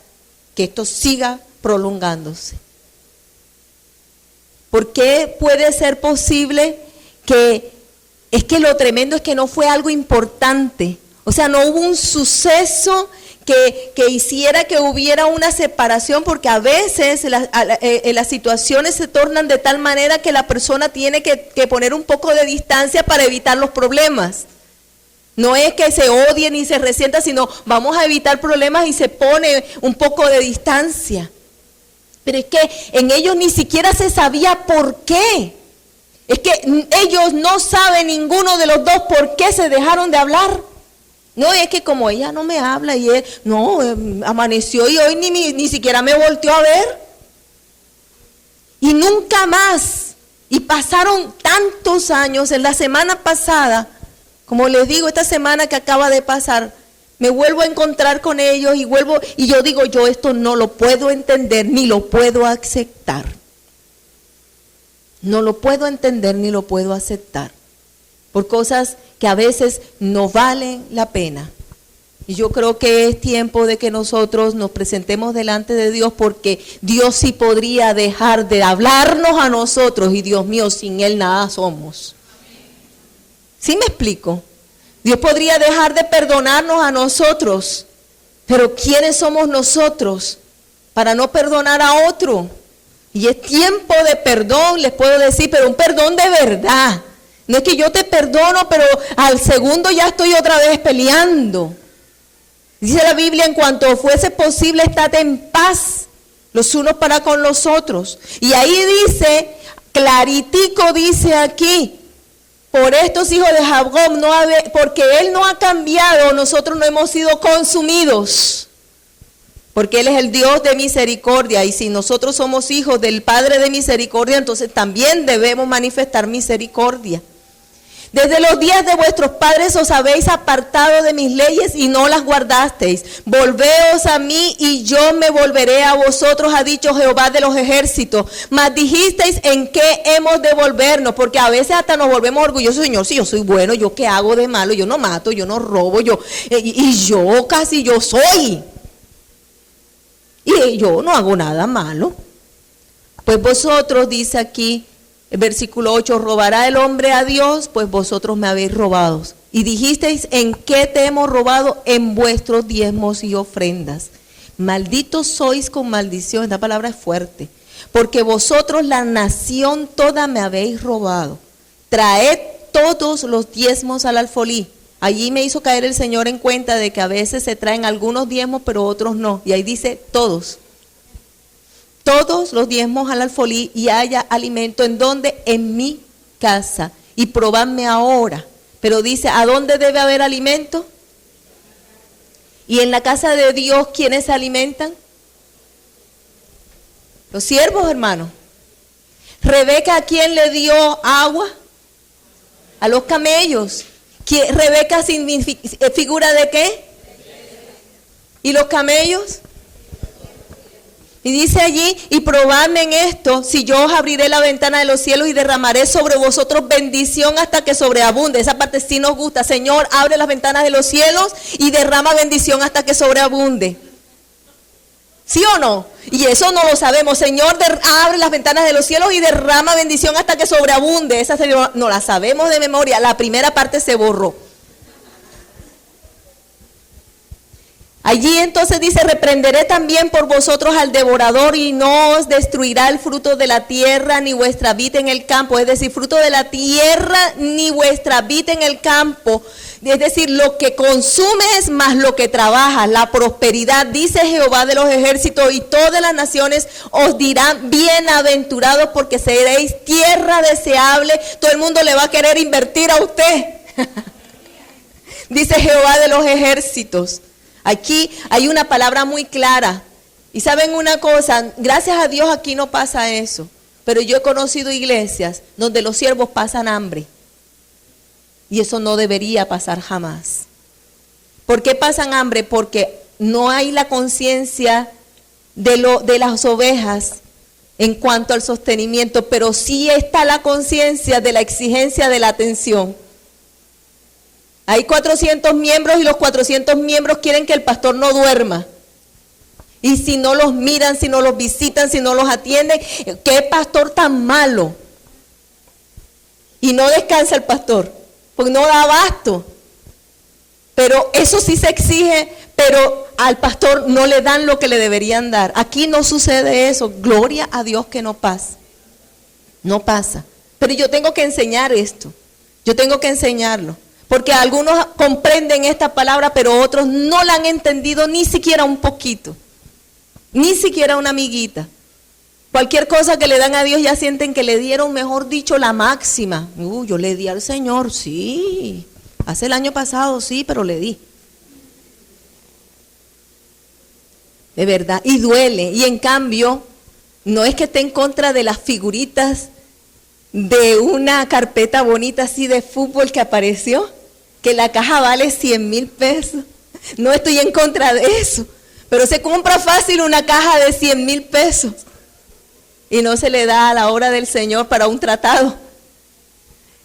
que esto siga prolongándose. ¿Por qué puede ser posible que es que lo tremendo es que no fue algo importante? O sea, no hubo un suceso que hiciera que hubiera una separación, porque a veces las situaciones se tornan de tal manera que la persona tiene que poner un poco de distancia para evitar los problemas. No es que se odie ni se resienta, sino vamos a evitar problemas y se pone un poco de distancia. Pero es que en ellos ni siquiera se sabía por qué. Es que ellos no saben ninguno de los 2 por qué se dejaron de hablar. No, es que como ella no me habla y él, no, amaneció y hoy ni siquiera me volteó a ver. Y nunca más. Y pasaron tantos años. En la semana pasada, como les digo, esta semana que acaba de pasar, me vuelvo a encontrar con ellos y yo digo, yo esto no lo puedo entender ni lo puedo aceptar. No lo puedo entender ni lo puedo aceptar. Por cosas que a veces no valen la pena. Y yo creo que es tiempo de que nosotros nos presentemos delante de Dios, porque Dios sí podría dejar de hablarnos a nosotros y Dios mío, sin Él nada somos. ¿Sí me explico? Dios podría dejar de perdonarnos a nosotros, pero ¿quiénes somos nosotros para no perdonar a otro? Y es tiempo de perdón, les puedo decir, pero un perdón de verdad. No es que yo te perdono, pero al segundo ya estoy otra vez peleando. Dice la Biblia, en cuanto fuese posible, estate en paz los unos para con los otros. Y ahí dice, claritico dice aquí, por estos hijos de Jacob, porque Él no ha cambiado, nosotros no hemos sido consumidos. Porque Él es el Dios de misericordia, y si nosotros somos hijos del Padre de misericordia, entonces también debemos manifestar misericordia. Desde los días de vuestros padres os habéis apartado de mis leyes y no las guardasteis. Volveos a mí y yo me volveré a vosotros, ha dicho Jehová de los ejércitos. Mas dijisteis, ¿en qué hemos de volvernos? Porque a veces hasta nos volvemos orgullosos. Señor, si yo soy bueno, ¿yo qué hago de malo? Yo no mato, yo no robo, yo soy. Y yo no hago nada malo. Pues vosotros, dice aquí, el versículo 8, ¿robará el hombre a Dios? Pues vosotros me habéis robado. Y dijisteis, ¿en qué te hemos robado? En vuestros diezmos y ofrendas. Malditos sois con maldición. Esta palabra es fuerte. Porque vosotros, la nación toda, me habéis robado. Traed todos los diezmos al alfolí. Allí me hizo caer el Señor en cuenta de que a veces se traen algunos diezmos, pero otros no. Y ahí dice todos. Todos los diezmos al alfolí, y haya alimento. ¿En dónde? En mi casa. Y probadme ahora. Pero dice, ¿a dónde debe haber alimento? Y en la casa de Dios, ¿quiénes se alimentan? Los siervos, hermano. Rebeca, ¿a quién le dio agua? A los camellos. ¿Rebeca figura de qué? ¿Y los camellos? Y dice allí, y probadme en esto, si yo os abriré la ventana de los cielos y derramaré sobre vosotros bendición hasta que sobreabunde. Esa parte sí nos gusta. Señor, abre las ventanas de los cielos y derrama bendición hasta que sobreabunde. ¿Sí o no? Y eso no lo sabemos. Señor, abre las ventanas de los cielos y derrama bendición hasta que sobreabunde. Esa no la sabemos de memoria. La primera parte se borró. Allí entonces dice, reprenderé también por vosotros al devorador, y no os destruirá el fruto de la tierra, ni vuestra vid en el campo. Es decir, fruto de la tierra, ni vuestra vid en el campo. Es decir, lo que consumes más lo que trabajas, la prosperidad, dice Jehová de los ejércitos, y todas las naciones os dirán, bienaventurados, porque seréis tierra deseable. Todo el mundo le va a querer invertir a usted. Dice Jehová de los ejércitos. Aquí hay una palabra muy clara. Y saben una cosa, gracias a Dios aquí no pasa eso. Pero yo he conocido iglesias donde los siervos pasan hambre. Y eso no debería pasar jamás. ¿Por qué pasan hambre? Porque no hay la conciencia de las ovejas en cuanto al sostenimiento, pero sí está la conciencia de la exigencia de la atención. Hay 400 miembros y los 400 miembros quieren que el pastor no duerma. Y si no los miran, si no los visitan, si no los atienden, ¿qué pastor tan malo? Y no descansa el pastor, porque no da abasto. Pero eso sí se exige, pero al pastor no le dan lo que le deberían dar. Aquí no sucede eso. Gloria a Dios que no pasa. No pasa. Pero yo tengo que enseñar esto. Yo tengo que enseñarlo. Porque algunos comprenden esta palabra, pero otros no la han entendido ni siquiera un poquito. Ni siquiera una amiguita. Cualquier cosa que le dan a Dios ya sienten que le dieron, mejor dicho, la máxima. Yo le di al Señor, sí. Hace el año pasado, sí, pero le di. De verdad, y duele. Y en cambio, no es que esté en contra de las figuritas de una carpeta bonita así de fútbol que apareció, que la caja vale 100,000 pesos. No estoy en contra de eso, pero se compra fácil una caja de 100,000 pesos y no se le da a la obra del Señor para un tratado.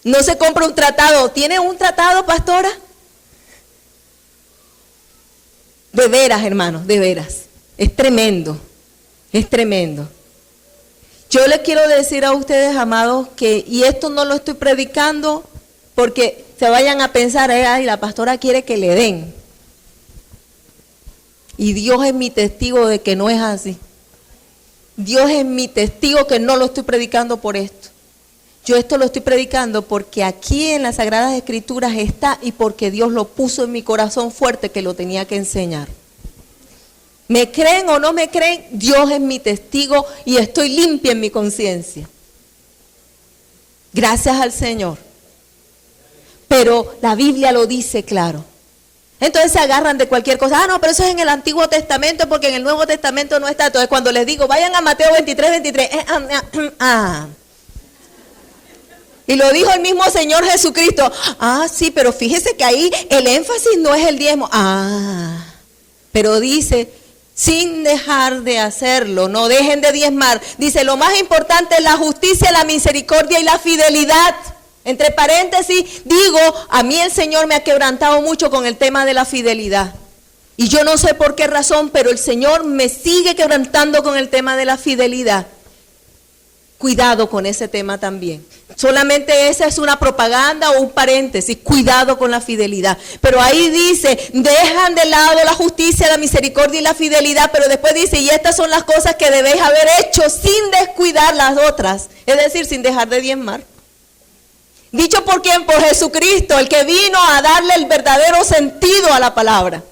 No se compra un tratado. ¿Tiene un tratado, pastora? De veras, hermanos, de veras. Es tremendo, es tremendo. Yo les quiero decir a ustedes, amados, que, y esto no lo estoy predicando porque se vayan a pensar, ay, la pastora quiere que le den. Y Dios es mi testigo de que no es así. Dios es mi testigo que no lo estoy predicando por esto. Yo esto lo estoy predicando porque aquí en las Sagradas Escrituras está y porque Dios lo puso en mi corazón fuerte que lo tenía que enseñar. ¿Me creen o no me creen? Dios es mi testigo y estoy limpia en mi conciencia. Gracias al Señor. Pero la Biblia lo dice claro. Entonces se agarran de cualquier cosa. Ah, no, pero eso es en el Antiguo Testamento porque en el Nuevo Testamento no está. Entonces cuando les digo, vayan a Mateo 23. Y lo dijo el mismo Señor Jesucristo. Ah, sí, pero fíjese que ahí el énfasis no es el diezmo. Ah, pero dice, sin dejar de hacerlo, no dejen de diezmar. Dice, lo más importante es la justicia, la misericordia y la fidelidad. Entre paréntesis, digo, a mí el Señor me ha quebrantado mucho con el tema de la fidelidad. Y yo no sé por qué razón, pero el Señor me sigue quebrantando con el tema de la fidelidad. Cuidado con ese tema también. Solamente esa es una propaganda o un paréntesis. Cuidado con la fidelidad. Pero ahí dice, dejan de lado la justicia, la misericordia y la fidelidad. Pero después dice, y estas son las cosas que debéis haber hecho sin descuidar las otras. Es decir, sin dejar de diezmar. Dicho por quién, por Jesucristo, el que vino a darle el verdadero sentido a la palabra.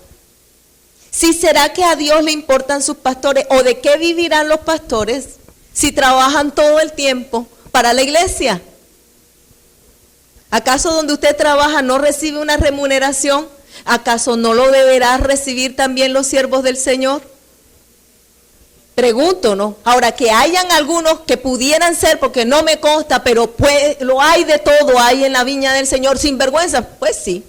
¿Sí será que a Dios le importan sus pastores? ¿O de qué vivirán los pastores si trabajan todo el tiempo para la iglesia? ¿Acaso donde usted trabaja no recibe una remuneración? ¿Acaso no lo deberá recibir también los siervos del Señor? Pregunto, ¿no? Ahora, que hayan algunos que pudieran ser, porque no me consta, pero lo hay de todo, hay en la viña del Señor, sin vergüenza, pues sí.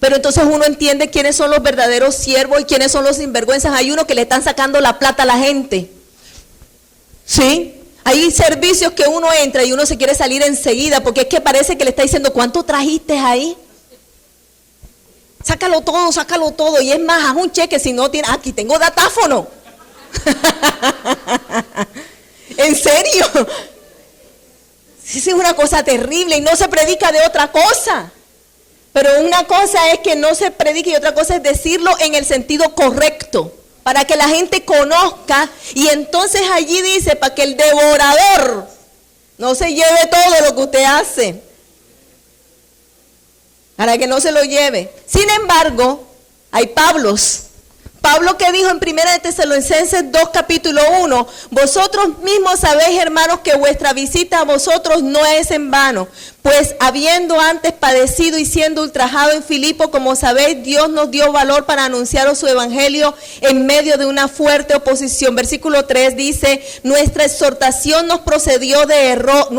Pero entonces uno entiende quiénes son los verdaderos siervos y quiénes son los sinvergüenzas. Hay uno que le están sacando la plata a la gente. ¿Sí? Hay servicios que uno entra y uno se quiere salir enseguida, porque es que parece que le está diciendo, ¿cuánto trajiste ahí? Sácalo todo, y es más, haz un cheque si no tiene, aquí tengo datáfono. ¿En serio? Sí, es una cosa terrible y no se predica de otra cosa. Pero una cosa es que no se predique y otra cosa es decirlo en el sentido correcto, para que la gente conozca. Y entonces allí dice, para que el devorador no se lleve todo lo que usted hace, para que no se lo lleve. Sin embargo, hay Pablo que dijo en 1 de Tesalonicenses 2, capítulo 1, vosotros mismos sabéis, hermanos, que vuestra visita a vosotros no es en vano, pues habiendo antes padecido y siendo ultrajado en Filipo, como sabéis, Dios nos dio valor para anunciaros su evangelio en medio de una fuerte oposición. Versículo 3 dice, nuestra exhortación no procedió de error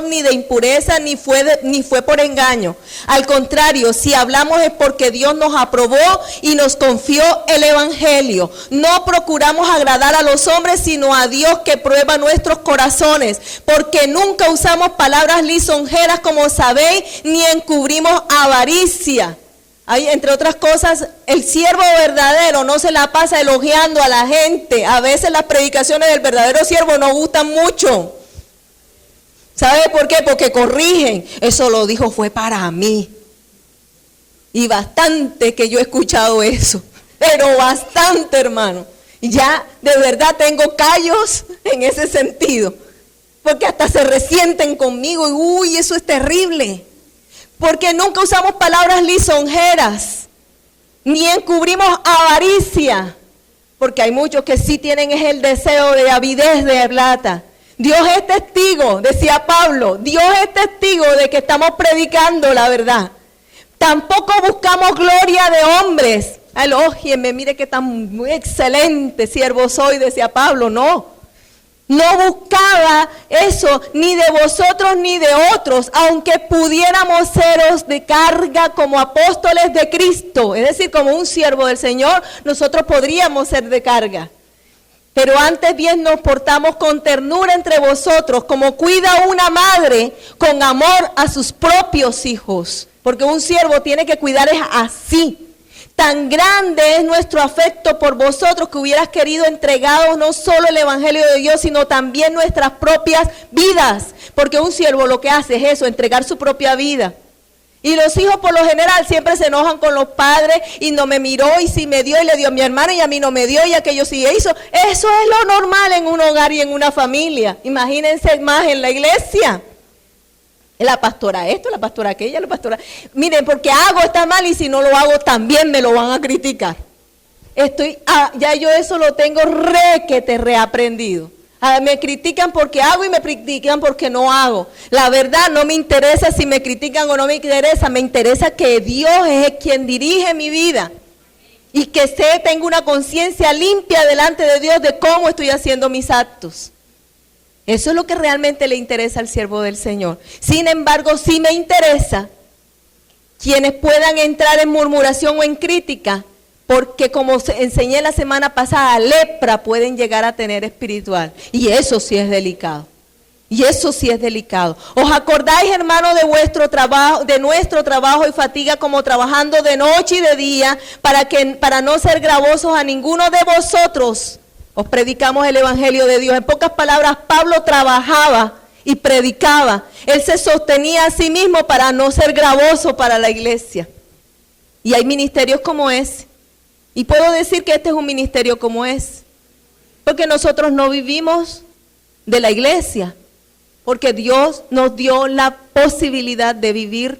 ni de impureza, ni fue por engaño. Al contrario, si hablamos es porque Dios nos aprobó y nos confió el evangelio. No procuramos agradar a los hombres, sino a Dios que prueba nuestros corazones, porque nunca usamos palabras lisonjeras, como sabéis, ni encubrimos avaricia. Hay, entre otras cosas, el siervo verdadero no se la pasa elogiando a la gente. A veces las predicaciones del verdadero siervo no gustan mucho. ¿Sabe por qué? Porque corrigen. Eso lo dijo fue para mí. Y bastante que yo he escuchado eso. Pero bastante, hermano. Ya de verdad tengo callos en ese sentido. Porque hasta se resienten conmigo y uy, eso es terrible. Porque nunca usamos palabras lisonjeras, ni encubrimos avaricia, porque hay muchos que sí tienen el deseo de avidez de plata. Dios es testigo, decía Pablo, Dios es testigo de que estamos predicando la verdad. Tampoco buscamos gloria de hombres. Elógienme, mire que tan muy excelente siervo soy, decía Pablo, no. No buscaba eso, ni de vosotros ni de otros, aunque pudiéramos seros de carga como apóstoles de Cristo. Es decir, como un siervo del Señor, nosotros podríamos ser de carga. Pero antes bien nos portamos con ternura entre vosotros, como cuida una madre con amor a sus propios hijos. porque un siervo tiene que cuidar es así. Tan grande es nuestro afecto por vosotros que hubieras querido entregaros no solo el evangelio de Dios, sino también nuestras propias vidas. Porque un siervo lo que hace es eso, entregar su propia vida. Y los hijos por lo general siempre se enojan con los padres y no me miró y si me dio y le dio a mi hermano y a mí no me dio y aquello sí hizo. Eso es lo normal en un hogar y en una familia. Imagínense más en la iglesia. La pastora esto, la pastora aquella, la pastora... Miren, porque hago está mal y si no lo hago también me lo van a criticar. Ya yo eso lo tengo reaprendido. Me critican porque hago y me critican porque no hago. La verdad no me interesa si me critican o no me interesa que Dios es quien dirige mi vida. Y que tengo una conciencia limpia delante de Dios de cómo estoy haciendo mis actos. Eso es lo que realmente le interesa al siervo del Señor. Sin embargo, sí me interesa quienes puedan entrar en murmuración o en crítica, porque como enseñé la semana pasada, lepra pueden llegar a tener espiritual. Y eso sí es delicado. Y eso sí es delicado. ¿Os acordáis, hermanos, de nuestro trabajo y fatiga como trabajando de noche y de día para no ser gravosos a ninguno de vosotros? Os predicamos el evangelio de Dios. En pocas palabras, Pablo trabajaba y predicaba. Él se sostenía a sí mismo para no ser gravoso para la iglesia. Y hay ministerios como ese. Y puedo decir que este es un ministerio como ese. Porque nosotros no vivimos de la iglesia. Porque Dios nos dio la posibilidad de vivir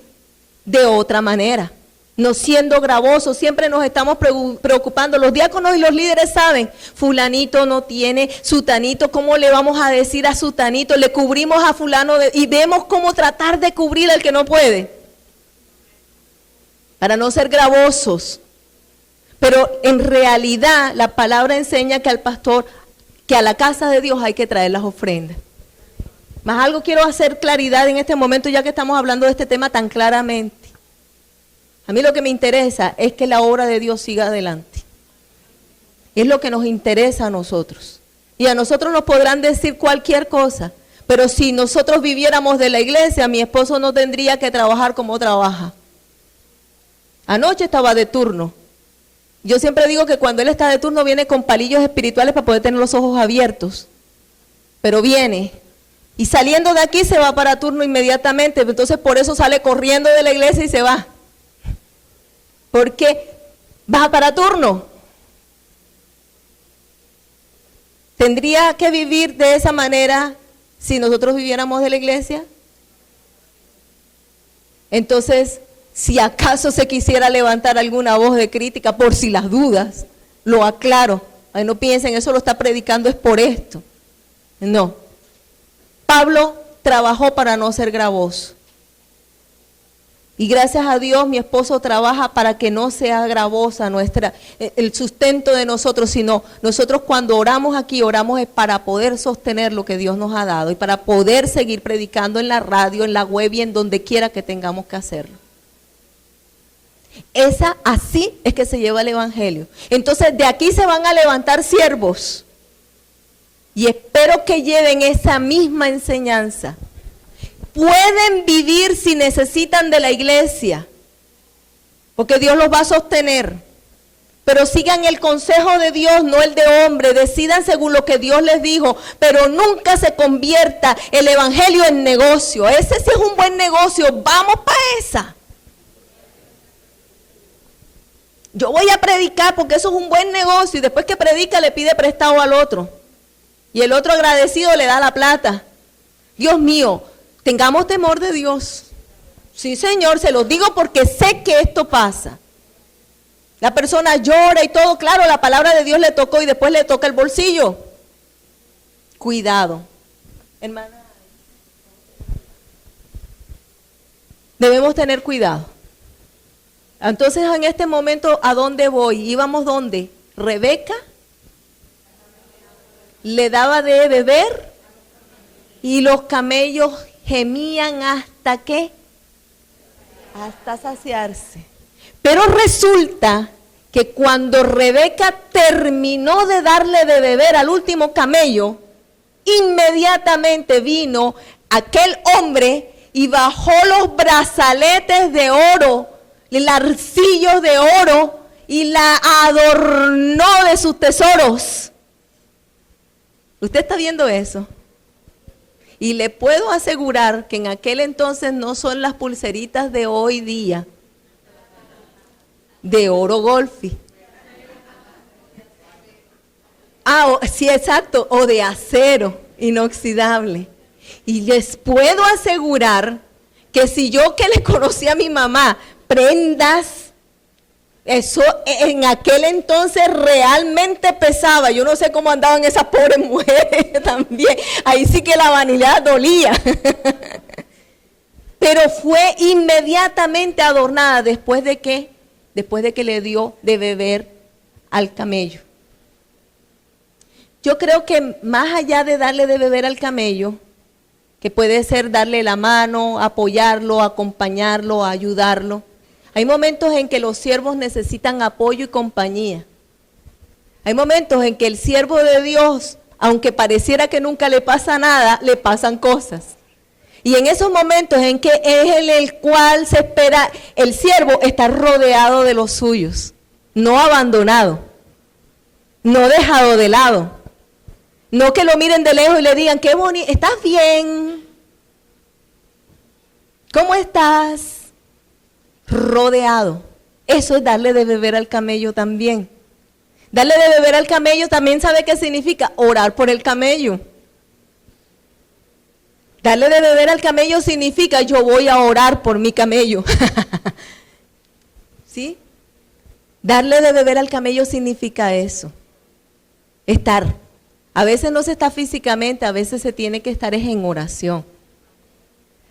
de otra manera. No siendo gravosos, siempre nos estamos preocupando. Los diáconos y los líderes saben, fulanito no tiene, sutanito, ¿cómo le vamos a decir a sutanito? Le cubrimos a fulano y vemos cómo tratar de cubrir al que no puede. Para no ser gravosos. Pero en realidad la palabra enseña que al pastor, que a la casa de Dios hay que traer las ofrendas. Más algo quiero hacer claridad en este momento ya que estamos hablando de este tema tan claramente. A mí lo que me interesa es que la obra de Dios siga adelante. Es lo que nos interesa a nosotros. Y a nosotros nos podrán decir cualquier cosa, pero si nosotros viviéramos de la iglesia, mi esposo no tendría que trabajar como trabaja. Anoche estaba de turno. Yo siempre digo que cuando él está de turno viene con palillos espirituales para poder tener los ojos abiertos. Pero viene. Y saliendo de aquí se va para turno inmediatamente. Entonces por eso sale corriendo de la iglesia y se va. Porque va para turno. ¿Tendría que vivir de esa manera si nosotros viviéramos de la iglesia? Entonces, si acaso se quisiera levantar alguna voz de crítica, por si las dudas, lo aclaro. Ay, no piensen, eso lo está predicando es por esto. No. Pablo trabajó para no ser gravoso. Y gracias a Dios mi esposo trabaja para que no sea gravosa el sustento de nosotros, sino nosotros cuando oramos aquí, oramos es para poder sostener lo que Dios nos ha dado y para poder seguir predicando en la radio, en la web y en donde quiera que tengamos que hacerlo. Así es que se lleva el evangelio. Entonces de aquí se van a levantar siervos y espero que lleven esa misma enseñanza. Pueden vivir si necesitan de la iglesia, porque Dios los va a sostener. Pero sigan el consejo de Dios, no el de hombre. Decidan según lo que Dios les dijo, pero nunca se convierta el evangelio en negocio. Ese sí es un buen negocio, vamos para esa. Yo voy a predicar porque eso es un buen negocio y después que predica le pide prestado al otro. Y el otro agradecido le da la plata. Dios mío. Tengamos temor de Dios. Sí, Señor, se los digo porque sé que esto pasa. La persona llora y todo, claro, la palabra de Dios le tocó y después le toca el bolsillo. Cuidado. Hermana, debemos tener cuidado. Entonces, en este momento, ¿a dónde voy? ¿Íbamos dónde? Rebeca le daba de beber y los camellos gemían hasta ¿qué? Hasta saciarse. Pero resulta que cuando Rebeca terminó de darle de beber al último camello, inmediatamente vino aquel hombre y bajó los brazaletes de oro, los arcillos de oro y la adornó de sus tesoros. ¿Usted está viendo eso? Y le puedo asegurar que en aquel entonces no son las pulseritas de hoy día, de oro golfi. Sí, exacto, o de acero inoxidable. Y les puedo asegurar que si yo, que le conocí a mi mamá, prendas, eso en aquel entonces realmente pesaba. Yo no sé cómo andaban esas pobres mujeres también. Ahí sí que la vanidad dolía. Pero fue inmediatamente adornada después de que le dio de beber al camello. Yo creo que más allá de darle de beber al camello, que puede ser darle la mano, apoyarlo, acompañarlo, ayudarlo, hay momentos en que los siervos necesitan apoyo y compañía. Hay momentos en que el siervo de Dios, aunque pareciera que nunca le pasa nada, le pasan cosas. Y en esos momentos en que es el cual se espera, el siervo está rodeado de los suyos, no abandonado, no dejado de lado. No que lo miren de lejos y le digan, qué bonito, ¿estás bien? ¿Cómo estás? Rodeado. Eso es darle de beber al camello también. Darle de beber al camello también, ¿sabe qué significa? Orar por el camello. Darle de beber al camello significa, yo voy a orar por mi camello. ¿Sí? Darle de beber al camello significa eso. Estar. A veces no se está físicamente, a veces se tiene que estar en oración.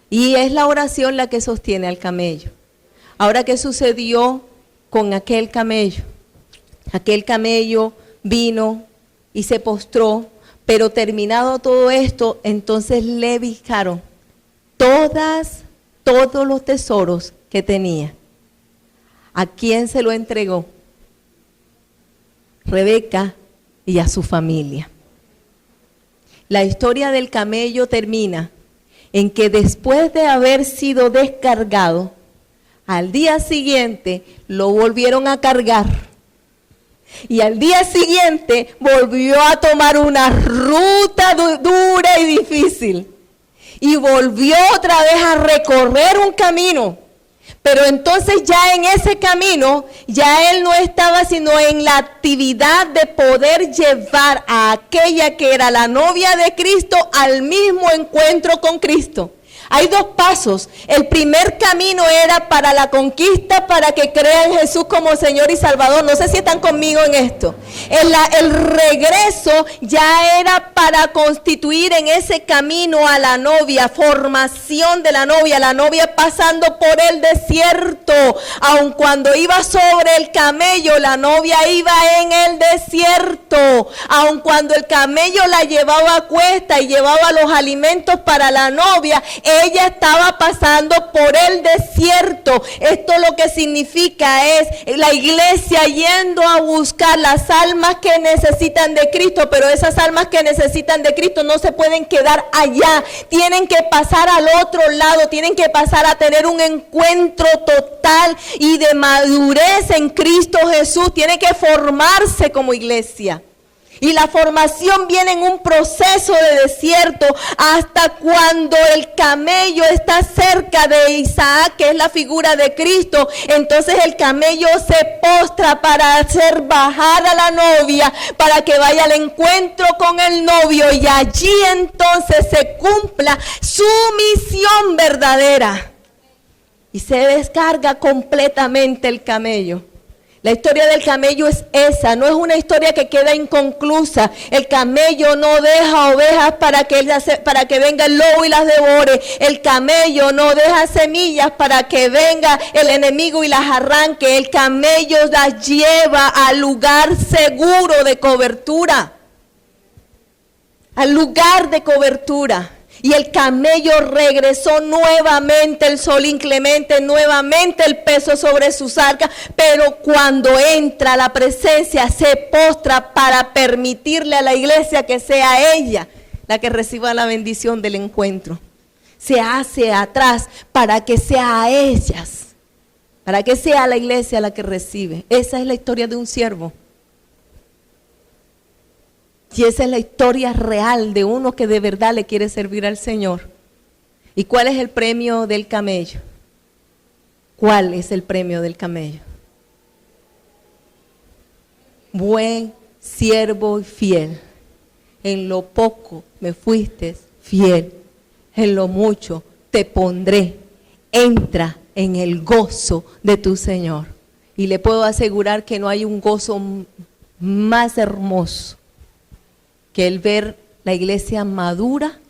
Y es la oración la que sostiene al camello. Ahora, ¿qué sucedió con aquel camello? Aquel camello vino y se postró, pero terminado todo esto, entonces le buscaron todos los tesoros que tenía. ¿A quién se lo entregó? Rebeca y a su familia. La historia del camello termina en que después de haber sido descargado, al día siguiente lo volvieron a cargar. Y al día siguiente volvió a tomar una ruta dura y difícil. Y volvió otra vez a recorrer un camino. Pero entonces ya en ese camino, ya él no estaba sino en la actividad de poder llevar a aquella que era la novia de Cristo al mismo encuentro con Cristo. Hay dos pasos. El primer camino era para la conquista, para que crean en Jesús como Señor y Salvador. No sé si están conmigo en esto. El regreso ya era para constituir en ese camino a la novia, formación de la novia pasando por el desierto. Aun cuando iba sobre el camello, la novia iba en el desierto. Aun cuando el camello la llevaba a cuesta y llevaba los alimentos para la novia, ella estaba pasando por el desierto. Esto lo que significa es la iglesia yendo a buscar las almas que necesitan de Cristo, pero esas almas que necesitan de Cristo no se pueden quedar allá, tienen que pasar al otro lado, tienen que pasar a tener un encuentro total y de madurez en Cristo Jesús, tiene que formarse como iglesia. Y la formación viene en un proceso de desierto hasta cuando el camello está cerca de Isaac, que es la figura de Cristo. Entonces el camello se postra para hacer bajar a la novia, para que vaya al encuentro con el novio y allí entonces se cumpla su misión verdadera. Y se descarga completamente el camello. La historia del camello es esa, no es una historia que queda inconclusa. El camello no deja ovejas para que venga el lobo y las devore. El camello no deja semillas para que venga el enemigo y las arranque. El camello las lleva al lugar seguro de cobertura. Al lugar de cobertura. Y el camello regresó nuevamente, el sol inclemente, nuevamente el peso sobre sus arcas, pero cuando entra la presencia se postra para permitirle a la iglesia que sea ella la que reciba la bendición del encuentro. se hace atrás para que sea a ellas, para que sea la iglesia la que recibe. Esa es la historia de un siervo. Y esa es la historia real de uno que de verdad le quiere servir al Señor. ¿Y cuál es el premio del camello? ¿Cuál es el premio del camello? Buen siervo y fiel. En lo poco me fuiste fiel, en lo mucho te pondré. Entra en el gozo de tu Señor. Y le puedo asegurar que no hay un gozo más hermoso que el ver la iglesia madura,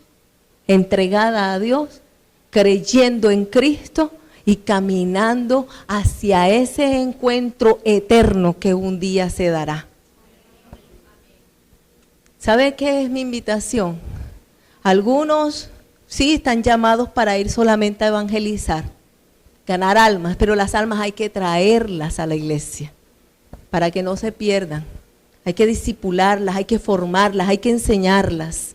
entregada a Dios, creyendo en Cristo y caminando hacia ese encuentro eterno que un día se dará. ¿Sabe qué es mi invitación? Algunos sí están llamados para ir solamente a evangelizar, ganar almas, pero las almas hay que traerlas a la iglesia para que no se pierdan. Hay que discipularlas, hay que formarlas, hay que enseñarlas.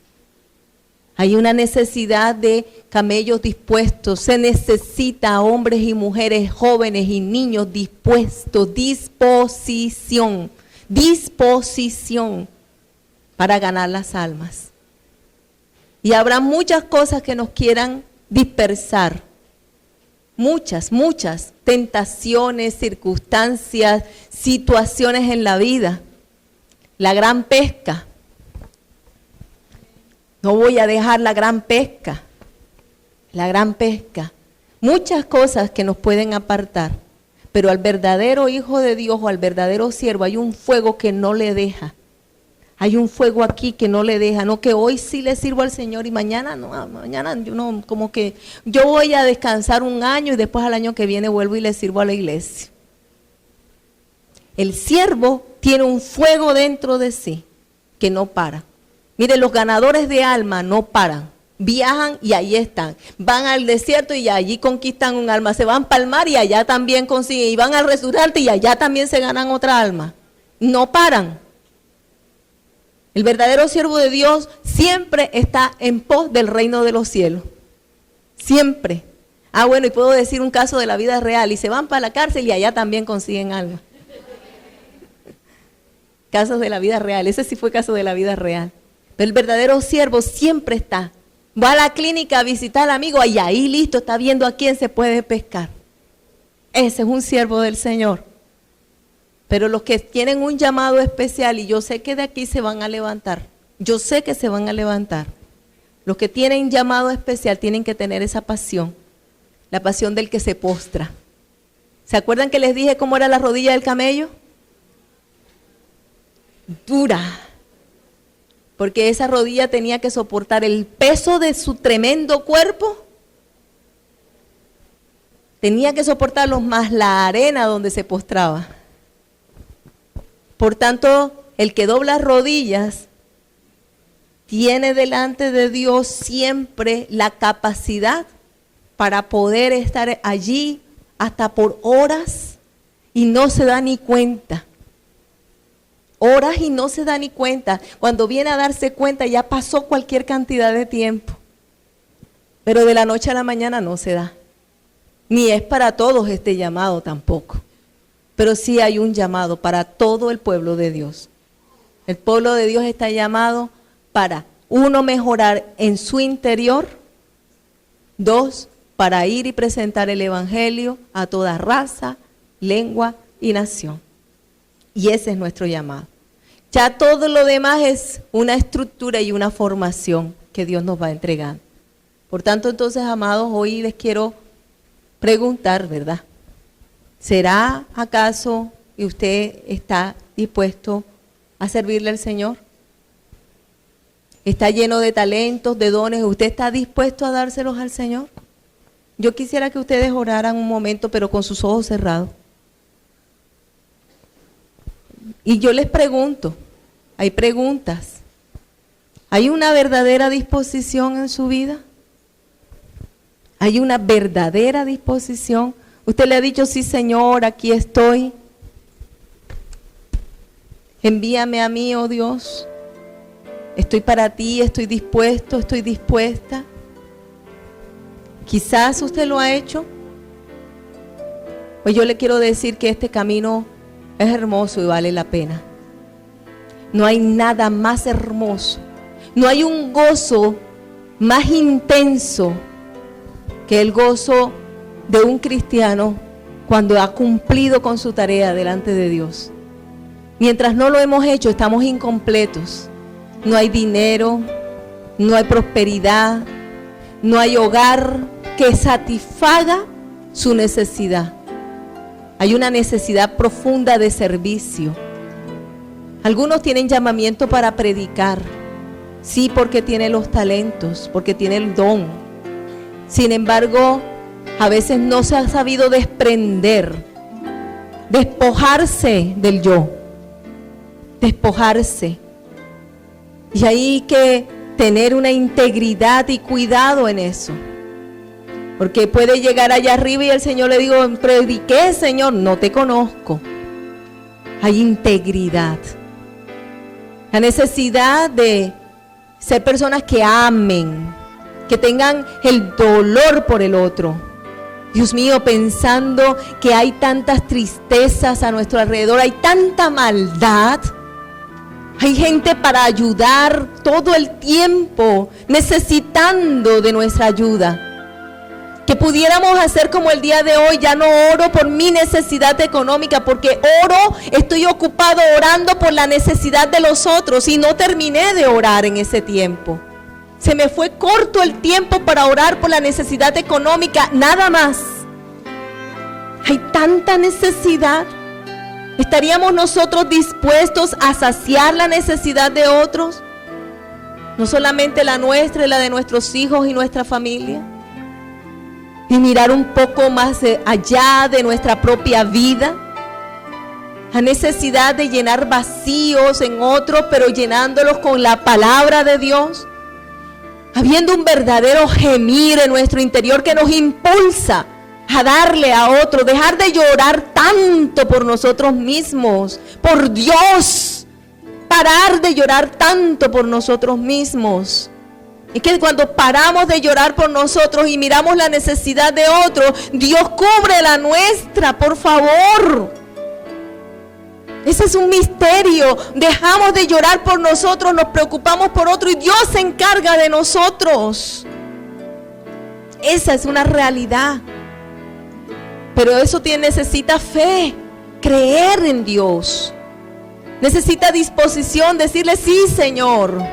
Hay una necesidad de camellos dispuestos. Se necesita hombres y mujeres, jóvenes y niños dispuestos, disposición para ganar las almas. Y habrá muchas cosas que nos quieran dispersar. Muchas tentaciones, circunstancias, situaciones en la vida. La gran pesca. No voy a dejar la gran pesca. La gran pesca. Muchas cosas que nos pueden apartar. Pero al verdadero hijo de Dios o al verdadero siervo hay un fuego que no le deja. Hay un fuego aquí que no le deja. No que hoy sí le sirvo al Señor y mañana no. Mañana yo no, como que yo voy a descansar un año y después al año que viene vuelvo y le sirvo a la iglesia. El siervo tiene un fuego dentro de sí que no para. Mire, los ganadores de alma no paran. Viajan y ahí están. Van al desierto y allí conquistan un alma. Se van para el mar y allá también consiguen. Y van al restaurante y allá también se ganan otra alma. No paran. El verdadero siervo de Dios siempre está en pos del reino de los cielos. Siempre. Ah, bueno, y puedo decir un caso de la vida real. Y se van para la cárcel y allá también consiguen alma. Casos de la vida real. Ese sí fue caso de la vida real. Pero el verdadero siervo siempre está. Va a la clínica a visitar al amigo y ahí listo, está viendo a quién se puede pescar. Ese es un siervo del Señor. Pero los que tienen un llamado especial, y yo sé que de aquí se van a levantar. Yo sé que se van a levantar. Los que tienen llamado especial tienen que tener esa pasión. La pasión del que se postra. ¿Se acuerdan que les dije cómo era la rodilla del camello? Dura, porque esa rodilla tenía que soportar el peso de su tremendo cuerpo, tenía que soportarlo más la arena donde se postraba. Por tanto, el que dobla rodillas tiene delante de Dios siempre la capacidad para poder estar allí hasta por horas y no se da ni cuenta. Horas y no se da ni cuenta. Cuando viene a darse cuenta ya pasó cualquier cantidad de tiempo. Pero de la noche a la mañana no se da. Ni es para todos este llamado tampoco. Pero sí hay un llamado para todo el pueblo de Dios. El pueblo de Dios está llamado para, uno, mejorar en su interior. Dos, para ir y presentar el evangelio a toda raza, lengua y nación. Y ese es nuestro llamado. Ya todo lo demás es una estructura y una formación que Dios nos va entregando. Por tanto, entonces, amados, hoy les quiero preguntar, ¿verdad? ¿Será acaso que usted está dispuesto a servirle al Señor? ¿Está lleno de talentos, de dones? ¿Usted está dispuesto a dárselos al Señor? Yo quisiera que ustedes oraran un momento, pero con sus ojos cerrados. Y yo les pregunto, hay preguntas. ¿Hay una verdadera disposición en su vida? ¿Hay una verdadera disposición? Usted le ha dicho, sí, Señor, aquí estoy. Envíame a mí, oh Dios. Estoy para ti, estoy dispuesto, estoy dispuesta. Quizás usted lo ha hecho. Pues yo le quiero decir que este camino es hermoso y vale la pena. No hay nada más hermoso, no hay un gozo más intenso que el gozo de un cristiano cuando ha cumplido con su tarea delante de Dios. Mientras no lo hemos hecho, estamos incompletos. No hay dinero, no hay prosperidad, no hay hogar que satisfaga su necesidad. Hay una necesidad profunda de servicio. Algunos tienen llamamiento para predicar, sí, porque tienen los talentos, porque tienen el don. Sin embargo, a veces no se ha sabido desprender, despojarse del yo, despojarse. Y hay que tener una integridad y cuidado en eso. Porque puede llegar allá arriba y el Señor le digo, prediqué, Señor, no te conozco. Hay integridad. La necesidad de ser personas que amen, que tengan el dolor por el otro. Dios mío, pensando que hay tantas tristezas a nuestro alrededor, hay tanta maldad. Hay gente para ayudar todo el tiempo, necesitando de nuestra ayuda. Que pudiéramos hacer como el día de hoy, ya no oro por mi necesidad económica, porque estoy ocupado orando por la necesidad de los otros y no terminé de orar en ese tiempo. Se me fue corto el tiempo para orar por la necesidad económica, nada más. Hay tanta necesidad. ¿Estaríamos nosotros dispuestos a saciar la necesidad de otros? No solamente la nuestra y la de nuestros hijos y nuestra familia. Y mirar un poco más allá de nuestra propia vida. La necesidad de llenar vacíos en otros, pero llenándolos con la palabra de Dios. Habiendo un verdadero gemir en nuestro interior que nos impulsa a darle a otro, dejar de llorar tanto por nosotros mismos, por Dios, parar de llorar tanto por nosotros mismos. Es que cuando paramos de llorar por nosotros y miramos la necesidad de otro, Dios cubre la nuestra, por favor. Ese es un misterio. Dejamos de llorar por nosotros, nos preocupamos por otro y Dios se encarga de nosotros. Esa es una realidad. Pero eso necesita fe, creer en Dios. Necesita disposición, decirle sí, Señor.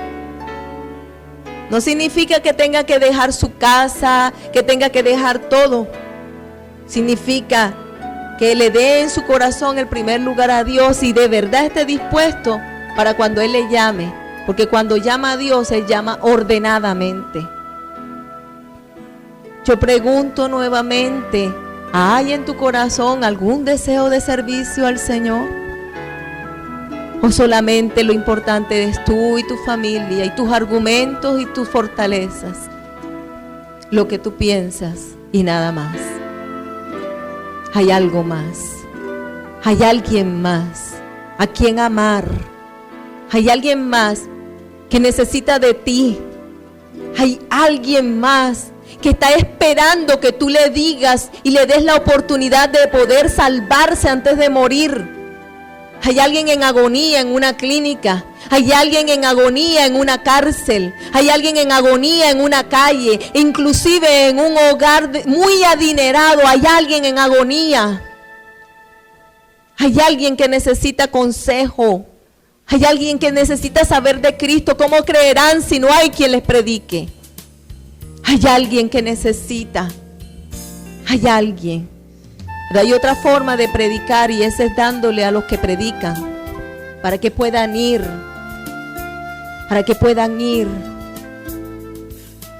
No significa que tenga que dejar su casa, que tenga que dejar todo. Significa que le dé en su corazón el primer lugar a Dios y de verdad esté dispuesto para cuando Él le llame. Porque cuando llama a Dios, Él llama ordenadamente. Yo pregunto nuevamente, ¿hay en tu corazón algún deseo de servicio al Señor? ¿O solamente lo importante es tú y tu familia y tus argumentos y tus fortalezas? Lo que tú piensas y nada más. Hay algo más. Hay alguien más a quien amar. Hay alguien más que necesita de ti. Hay alguien más que está esperando que tú le digas y le des la oportunidad de poder salvarse antes de morir. Hay alguien en agonía en una clínica. Hay alguien en agonía en una cárcel. Hay alguien en agonía en una calle. Inclusive en un hogar muy adinerado. Hay alguien en agonía. Hay alguien que necesita consejo. Hay alguien que necesita saber de Cristo. ¿Cómo creerán si no hay quien les predique? Hay alguien que necesita. Hay alguien. Pero hay otra forma de predicar y esa es dándole a los que predican para que puedan ir. Para que puedan ir.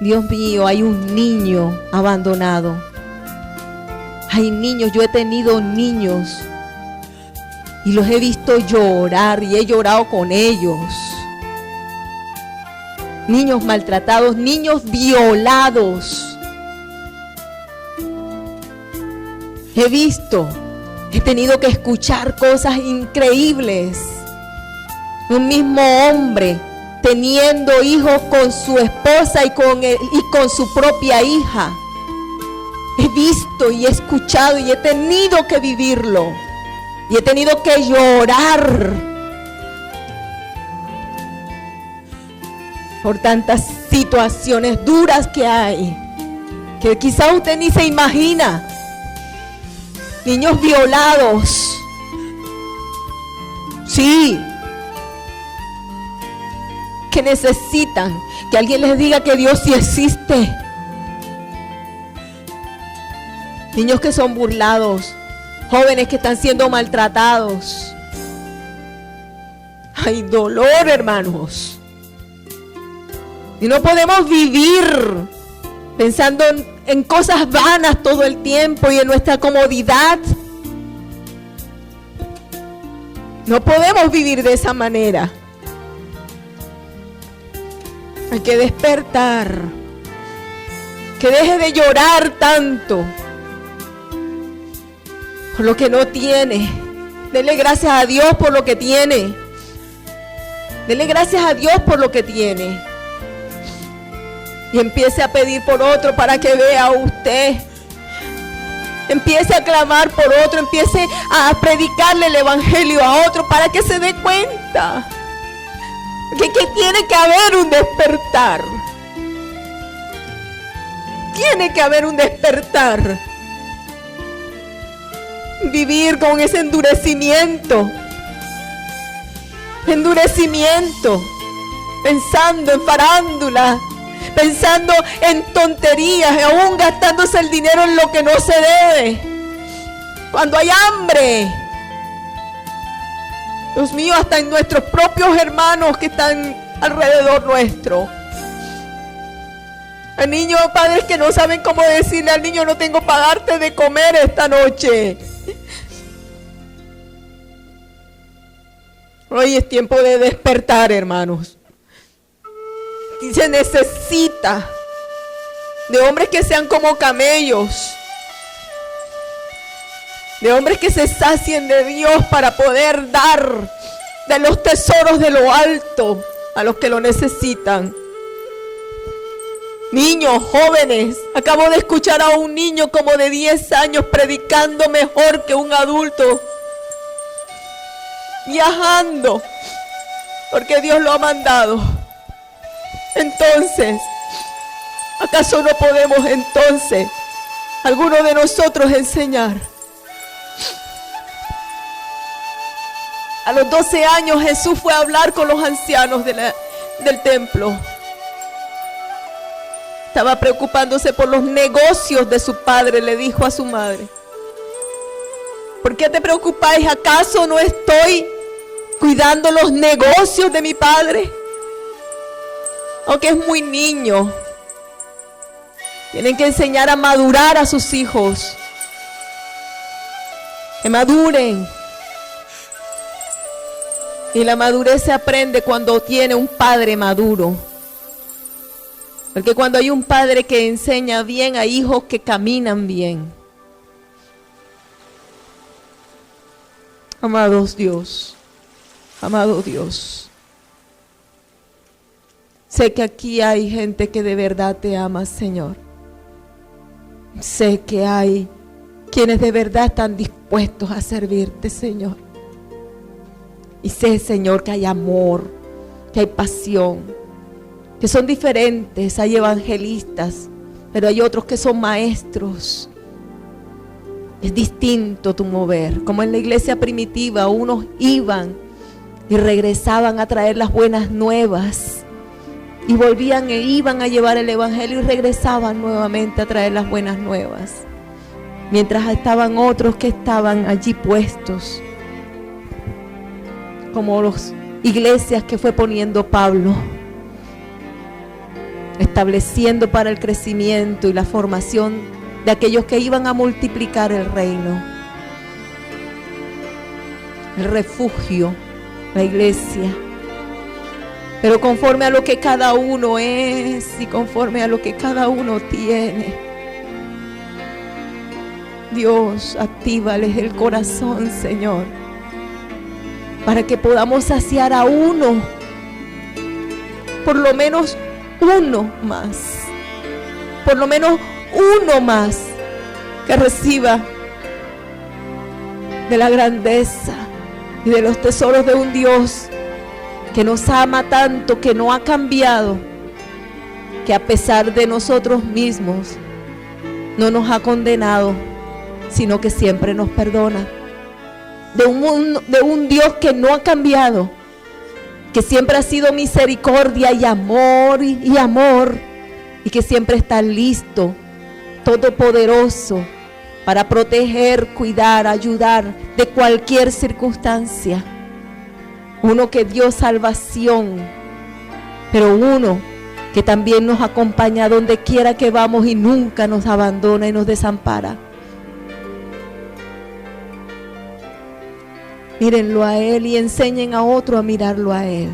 Dios mío, hay un niño abandonado. Hay niños, yo he tenido niños y los he visto llorar y he llorado con ellos. Niños maltratados, niños violados. He tenido que escuchar cosas increíbles. Un mismo hombre teniendo hijos con su esposa y con su propia hija. He visto y he escuchado y he tenido que vivirlo. Y he tenido que llorar por tantas situaciones duras que hay, que quizá usted ni se imagina. Niños violados. Sí. Que necesitan que alguien les diga que Dios sí existe. Niños que son burlados. Jóvenes que están siendo maltratados. Hay dolor, hermanos. Y no podemos vivir pensando en cosas vanas todo el tiempo y en nuestra comodidad. No podemos vivir de esa manera. Hay que despertar. Que deje de llorar tanto por lo que no tiene. Dele gracias a Dios por lo que tiene. Dele gracias a Dios por lo que tiene. Y empiece a pedir por otro para que vea a usted. Empiece a clamar por otro. Empiece a predicarle el evangelio a otro para que se dé cuenta que tiene que haber un despertar. Tiene que haber un despertar. Vivir con ese endurecimiento. Pensando en farándula. Pensando en tonterías, y aún gastándose el dinero en lo que no se debe. Cuando hay hambre. Dios mío, hasta en nuestros propios hermanos que están alrededor nuestro. Hay niños, padres que no saben cómo decirle al niño: no tengo para darte de comer esta noche. Hoy es tiempo de despertar, hermanos. Y se necesita de hombres que sean como camellos, de hombres que se sacien de Dios para poder dar de los tesoros de lo alto a los que lo necesitan. Niños, jóvenes, acabo de escuchar a un niño como de 10 años predicando mejor que un adulto, viajando, porque Dios lo ha mandado. Entonces, ¿acaso no podemos alguno de nosotros enseñar? A los 12 años Jesús fue a hablar con los ancianos del templo. Estaba preocupándose por los negocios de su padre. Le dijo a su madre: ¿por qué te preocupáis? ¿Acaso no estoy cuidando los negocios de mi padre? Aunque es muy niño, tienen que enseñar a madurar a sus hijos. Que maduren. Y la madurez se aprende cuando tiene un padre maduro. Porque cuando hay un padre que enseña bien, hay hijos que caminan bien. Amados Dios, amado Dios. Sé que aquí hay gente que de verdad te ama, Señor. Sé que hay quienes de verdad están dispuestos a servirte, Señor. Y sé, Señor, que hay amor, que hay pasión, que son diferentes. Hay evangelistas, pero hay otros que son maestros. Es distinto tu mover. Como en la iglesia primitiva, unos iban y regresaban a traer las buenas nuevas. Y volvían e iban a llevar el evangelio y regresaban nuevamente a traer las buenas nuevas. Mientras estaban otros que estaban allí puestos, como las iglesias que fue poniendo Pablo, estableciendo para el crecimiento y la formación de aquellos que iban a multiplicar el reino. El refugio, la iglesia. Pero conforme a lo que cada uno es y conforme a lo que cada uno tiene. Dios, actívales el corazón, Señor, para que podamos saciar a uno, por lo menos uno más, por lo menos uno más que reciba de la grandeza y de los tesoros de un Dios que nos ama tanto, que no ha cambiado, que a pesar de nosotros mismos no nos ha condenado, sino que siempre nos perdona. De un Dios que no ha cambiado, que siempre ha sido misericordia y amor y amor, y que siempre está listo, todopoderoso, para proteger, cuidar, ayudar de cualquier circunstancia. Uno que dio salvación, pero uno que también nos acompaña donde quiera que vamos y nunca nos abandona y nos desampara. Mírenlo a Él y enseñen a otro a mirarlo a Él.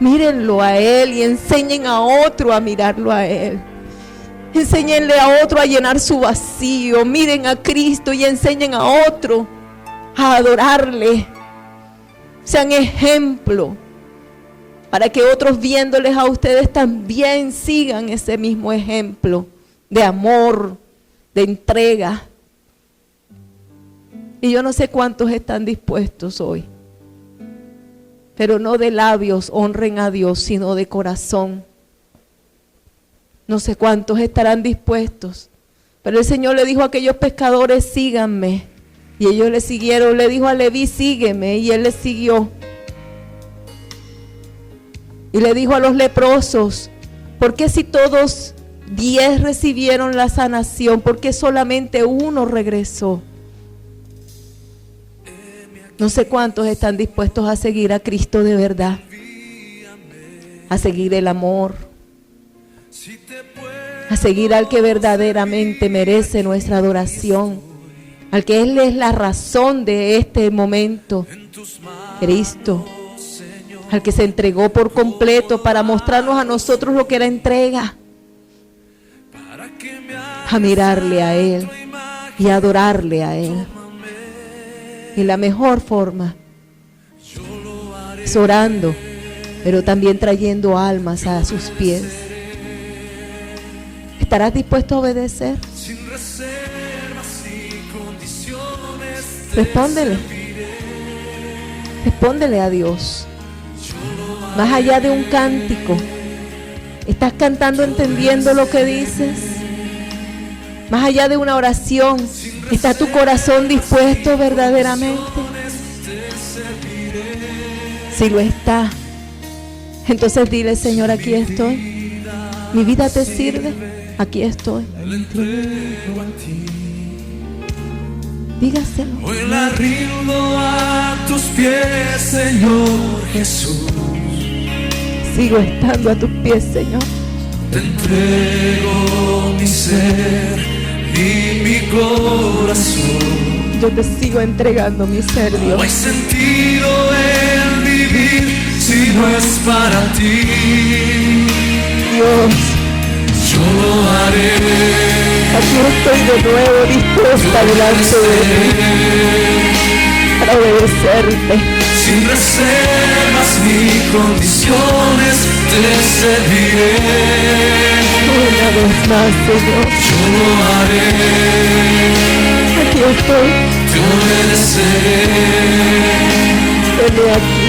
Mírenlo a Él y enseñen a otro a mirarlo a Él. Enséñenle a otro a llenar su vacío. Miren a Cristo y enseñen a otro a adorarle. Sean ejemplo para que otros viéndoles a ustedes también sigan ese mismo ejemplo de amor, de entrega. Y yo no sé cuántos están dispuestos hoy, pero no de labios honren a Dios, sino de corazón. No sé cuántos estarán dispuestos, pero el Señor le dijo a aquellos pescadores, síganme. Y ellos le siguieron. Le dijo a Leví, sígueme, y él le siguió. Y le dijo a los leprosos, ¿por qué si todos 10 recibieron la sanación, por qué solamente uno regresó? No sé cuántos están dispuestos a seguir a Cristo de verdad, a seguir el amor, a seguir al que verdaderamente merece nuestra adoración, al que Él es la razón de este momento, Cristo, al que se entregó por completo para mostrarnos a nosotros lo que era entrega, a mirarle a Él y adorarle a Él. Y la mejor forma es orando, pero también trayendo almas a sus pies. ¿Estarás dispuesto a obedecer? Respóndele. Respóndele a Dios. Más allá de un cántico, ¿estás cantando entendiendo lo que dices? Más allá de una oración, ¿está tu corazón dispuesto verdaderamente? Si lo está, entonces dile, Señor, aquí estoy. Mi vida te sirve, aquí estoy. Dígaselo. Hoy la rindo a tus pies, Señor Jesús. Sigo estando a tus pies, Señor. Te entrego mi ser y mi corazón. Yo te sigo entregando mi ser, Dios. No hay sentido en vivir si no es para ti. Dios, yo lo haré. Aquí estoy de nuevo dispuesta delante de ti para obedecerte. Sin reservas ni condiciones te serviré. Una vez más, Señor. Yo lo haré. Aquí estoy. Te obedeceré. Vete aquí.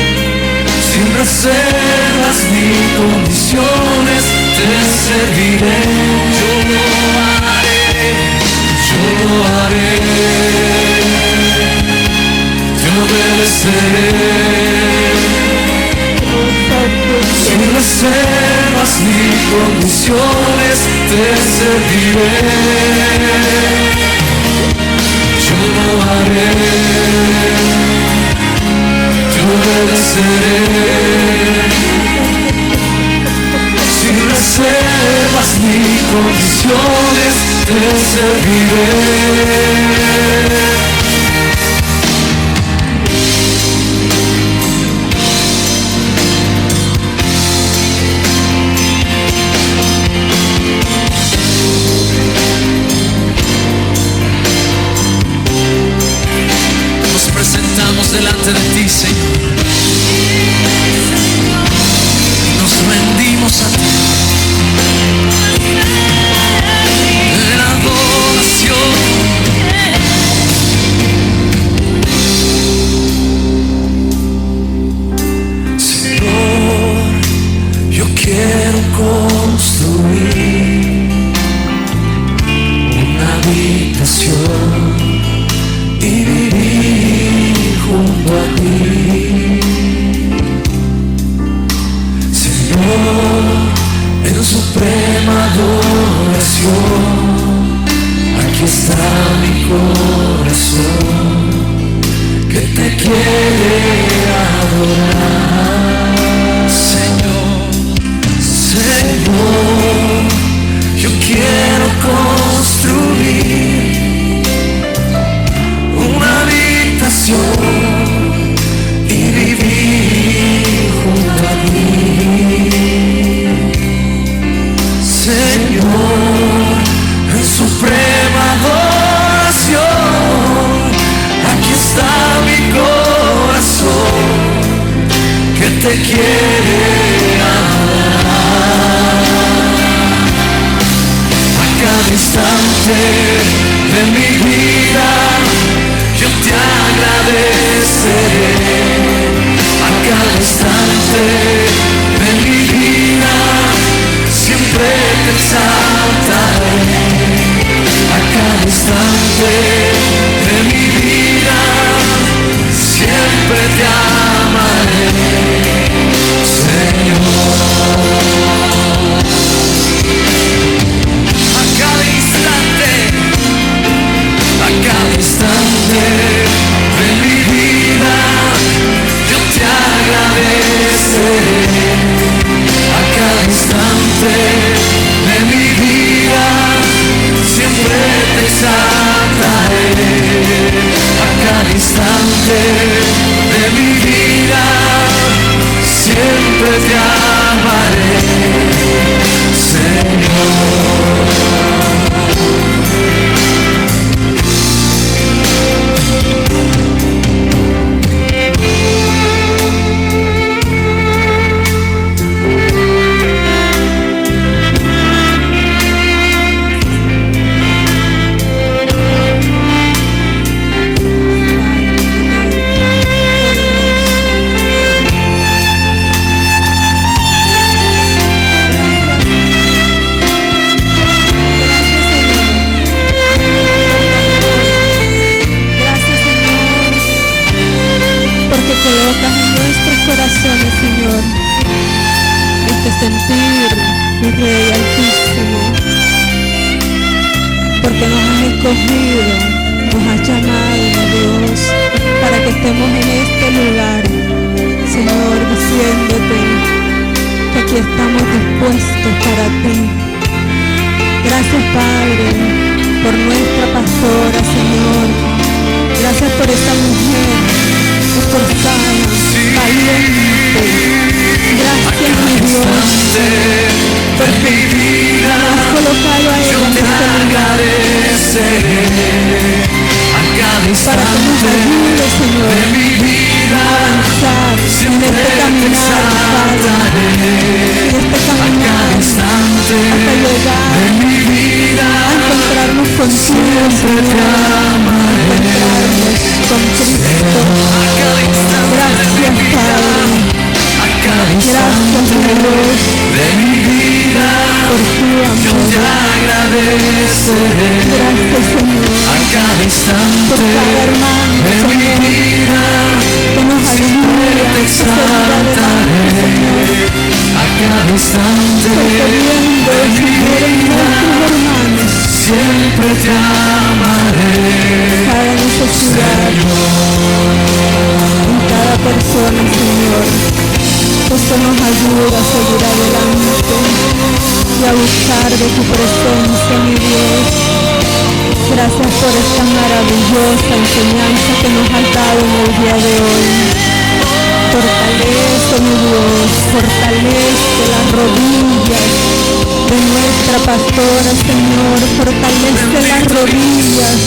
Sin reservas ni condiciones te serviré. Yo lo haré. Yo lo haré. Te obedeceré. Sin reservas ni condiciones te serviré. Yo lo haré. Te obedeceré. Sin reservas ni condiciones te serviré. Delante de ti, Señor, nos rendimos a ti en adoración. quiere adorar. Señor, Señor, yo quiero construir una habitación y vivir junto a ti. Señor, en suprema adoración, aquí está mi corazón que te quiere adorar. A cada instante de mi vida yo te agradeceré. A cada instante de mi vida siempre te exaltaré. A cada instante de mi vida siempre te amaré, Señor. A cada instante de mi vida yo te agradeceré. A cada instante de mi vida siempre te exaltaré. A cada instante de mi vida siempre te amaré, Señor. Señor, este sentir, mi Rey Altísimo, porque nos has escogido, nos has llamado, mi Dios, para que estemos en este lugar, Señor, diciéndote que aquí estamos dispuestos para ti. Gracias, Padre, por nuestra pastora, Señor. Gracias por esta mujer esforzada, valiente. Gracias, mi Dios, porque nos has colocado a ella en este lugar para que nos ayude, Señor, a avanzar en este caminar, Padre, en este caminar hasta llegar a encontrarnos contigo, Señor, a encontrarnos con Cristo. Gracias, Padre. Gracias, mi Dios, por tu amor. Gracias, Señor, por cada hermano, Señor, que nos ayuda a seguir adelante, Señor. Sosteniendo, Señor, en nuestros hermanos, siempre te amaré. cada necesidad, en cada persona, Señor. Esto nos ayuda a seguir adelante y a buscar de tu presencia, mi Dios. Gracias por esta maravillosa enseñanza que nos has dado en el día de hoy. Fortalece, mi Dios, fortalece las rodillas de nuestra pastora, Señor. Fortalece las rodillas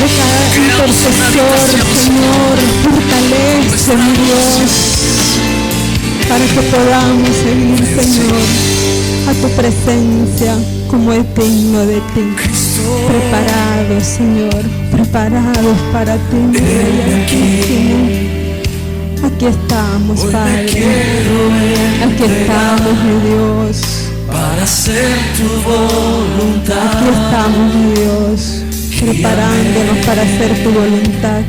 de cada intercesor, Señor. Fortalece, mi Dios, para que podamos seguir, Señor, a tu presencia como es digno de ti. Preparados, Señor, preparados para ti, mi Rey Altísimo. Aquí estamos, Padre. Aquí estamos, mi Dios. Para hacer tu voluntad. Aquí estamos, mi Dios, preparándonos para hacer tu voluntad.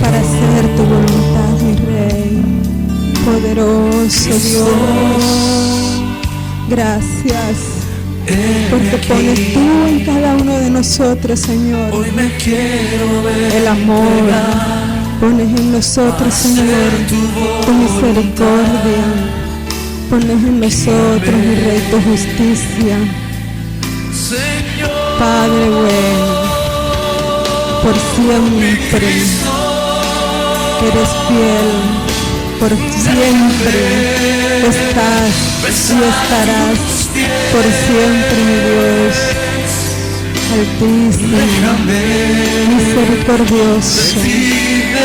Para hacer tu voluntad, mi Rey. Poderoso Dios, gracias porque pones tú en cada uno de nosotros, Señor, hoy me quiero ver el amor. Pones en nosotros, Señor, tu misericordia. Pones en nosotros, mi Rey, tu justicia. Padre bueno, por siempre eres fiel, por siempre estás y estarás, por siempre, mi Dios altísimo, misericordioso,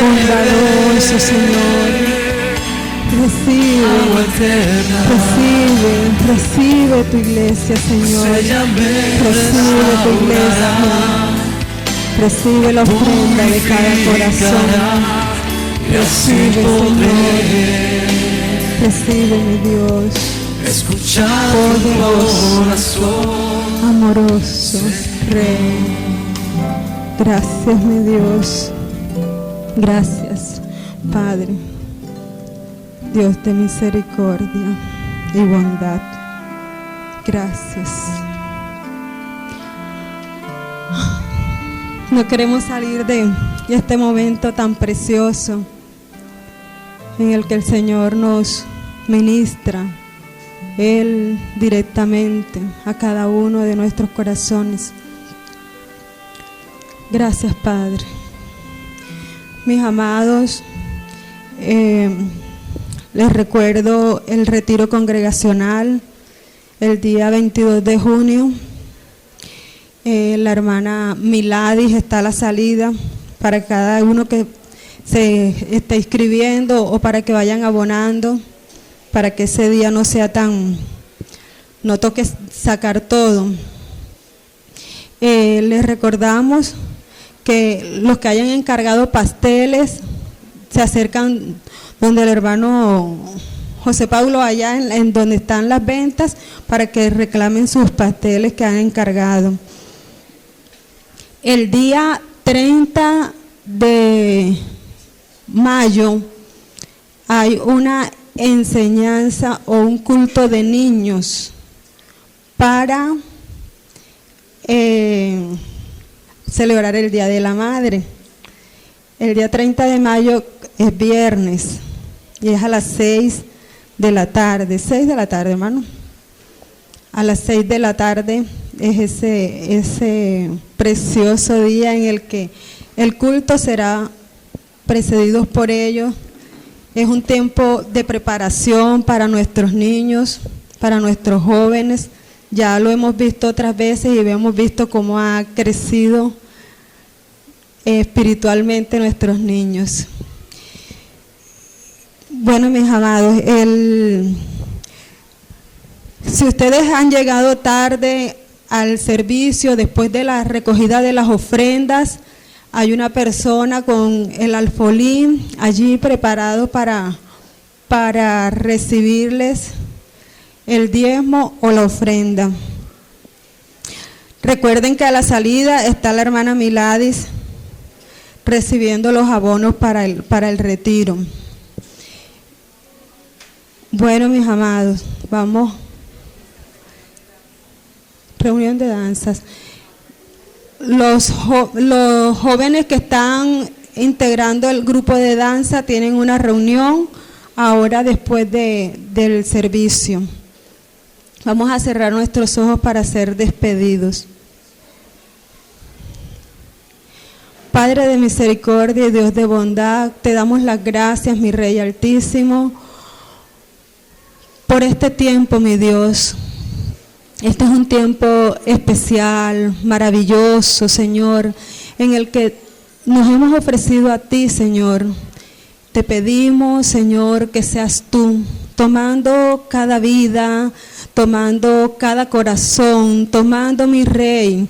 bondadoso, Señor. Recibe tu iglesia, Señor. Recibe tu iglesia. Recibe la ofrenda de cada corazón. Recibe, Señor. Recibe, mi Dios. Poderoso, amoroso Rey. Gracias, mi Dios. Gracias, Padre. Dios de misericordia y bondad. Gracias. No queremos salir de este momento tan precioso en el que el Señor nos ministra, Él directamente a cada uno de nuestros corazones. Gracias, Padre. Mis amados, les recuerdo el retiro congregacional el día 22 de junio. La hermana Miladis está a la salida para cada uno que se esté inscribiendo o para que vayan abonando, para que ese día no sea no toque sacar todo. Les recordamos que los que hayan encargado pasteles se acercan donde el hermano José Paulo, allá en donde están las ventas, para que reclamen sus pasteles que han encargado. El día 30 de mayo hay una enseñanza o un culto de niños para celebrar el Día de la Madre. El día 30 de mayo es viernes y es a las 6 de la tarde. 6 de la tarde, hermano. A las 6 de la tarde es ese precioso día en el que el culto será precedido por ellos. Es un tiempo de preparación para nuestros niños, para nuestros jóvenes. Ya lo hemos visto otras veces y hemos visto cómo ha crecido espiritualmente nuestros niños. Bueno, mis amados, si ustedes han llegado tarde al servicio, después de la recogida de las ofrendas, hay una persona con el alfolí allí preparado para recibirles el diezmo o la ofrenda. Recuerden que a la salida está la hermana Miladis recibiendo los abonos para el retiro. Bueno, mis amados, vamos. Reunión de danzas. Los jóvenes que están integrando el grupo de danza tienen una reunión ahora después del servicio. Vamos a cerrar nuestros ojos para ser despedidos. Padre de misericordia y Dios de bondad, te damos las gracias, mi Rey Altísimo, por este tiempo, mi Dios. Este es un tiempo especial, maravilloso, Señor, en el que nos hemos ofrecido a ti, Señor. Te pedimos, Señor, que seas tú, tomando cada vida, tomando cada corazón, tomando, mi Rey,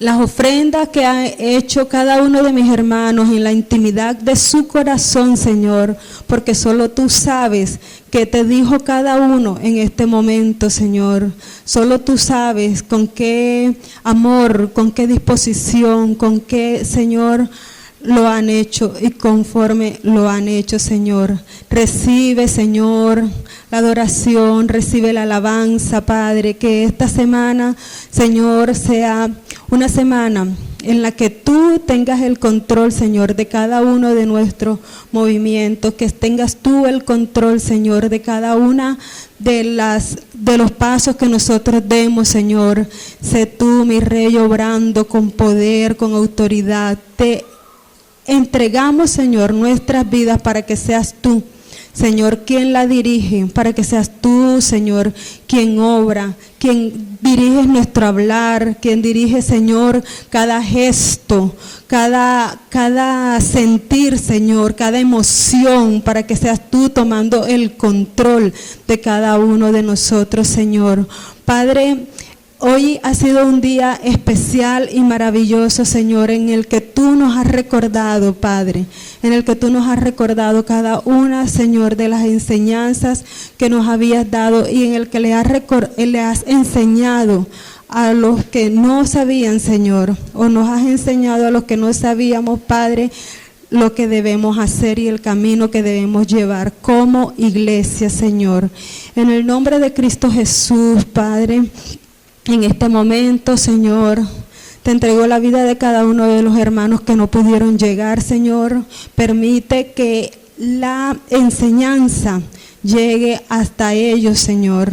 las ofrendas que ha hecho cada uno de mis hermanos en la intimidad de su corazón, Señor, porque solo tú sabes qué te dijo cada uno en este momento, Señor. Solo tú sabes con qué amor, con qué disposición, con qué, Señor, lo han hecho y conforme lo han hecho, Señor. Recibe, Señor, la adoración, recibe la alabanza, Padre. Que esta semana, Señor, sea una semana en la que tú tengas el control, Señor, de cada uno de nuestros movimientos, que tengas tú el control, Señor, de cada una de los pasos que nosotros demos, Señor. Sé tú, mi Rey, obrando con poder, con autoridad. Te entregamos, Señor, nuestras vidas para que seas tú, Señor, quien la dirige, para que seas tú, Señor, quien obra, quien dirige nuestro hablar, quien dirige, Señor, cada gesto, cada sentir, Señor, cada emoción, para que seas tú tomando el control de cada uno de nosotros, Señor. Padre, hoy ha sido un día especial y maravilloso, Señor, en el que tú nos has recordado, Padre, en el que tú nos has recordado cada una, Señor, de las enseñanzas que nos habías dado y en el que le has enseñado a los que no sabían, Señor, o nos has enseñado a los que no sabíamos, Padre, lo que debemos hacer y el camino que debemos llevar como iglesia, Señor. En el nombre de Cristo Jesús, Padre, en este momento, Señor, te entrego la vida de cada uno de los hermanos que no pudieron llegar, Señor. Permite que la enseñanza llegue hasta ellos, Señor,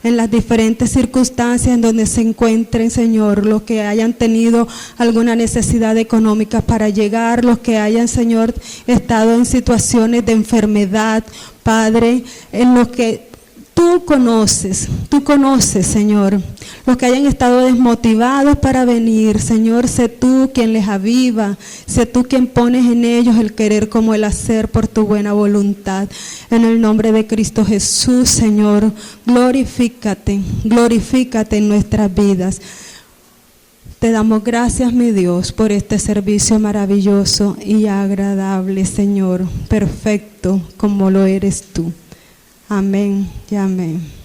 en las diferentes circunstancias en donde se encuentren, Señor, los que hayan tenido alguna necesidad económica para llegar, los que hayan, Señor, estado en situaciones de enfermedad, Padre, en los que tú conoces, Señor, los que hayan estado desmotivados para venir, Señor, sé tú quien les aviva, sé tú quien pones en ellos el querer como el hacer por tu buena voluntad. En el nombre de Cristo Jesús, Señor, glorifícate en nuestras vidas. Te damos gracias, mi Dios, por este servicio maravilloso y agradable, Señor, perfecto como lo eres tú. Amén y amén.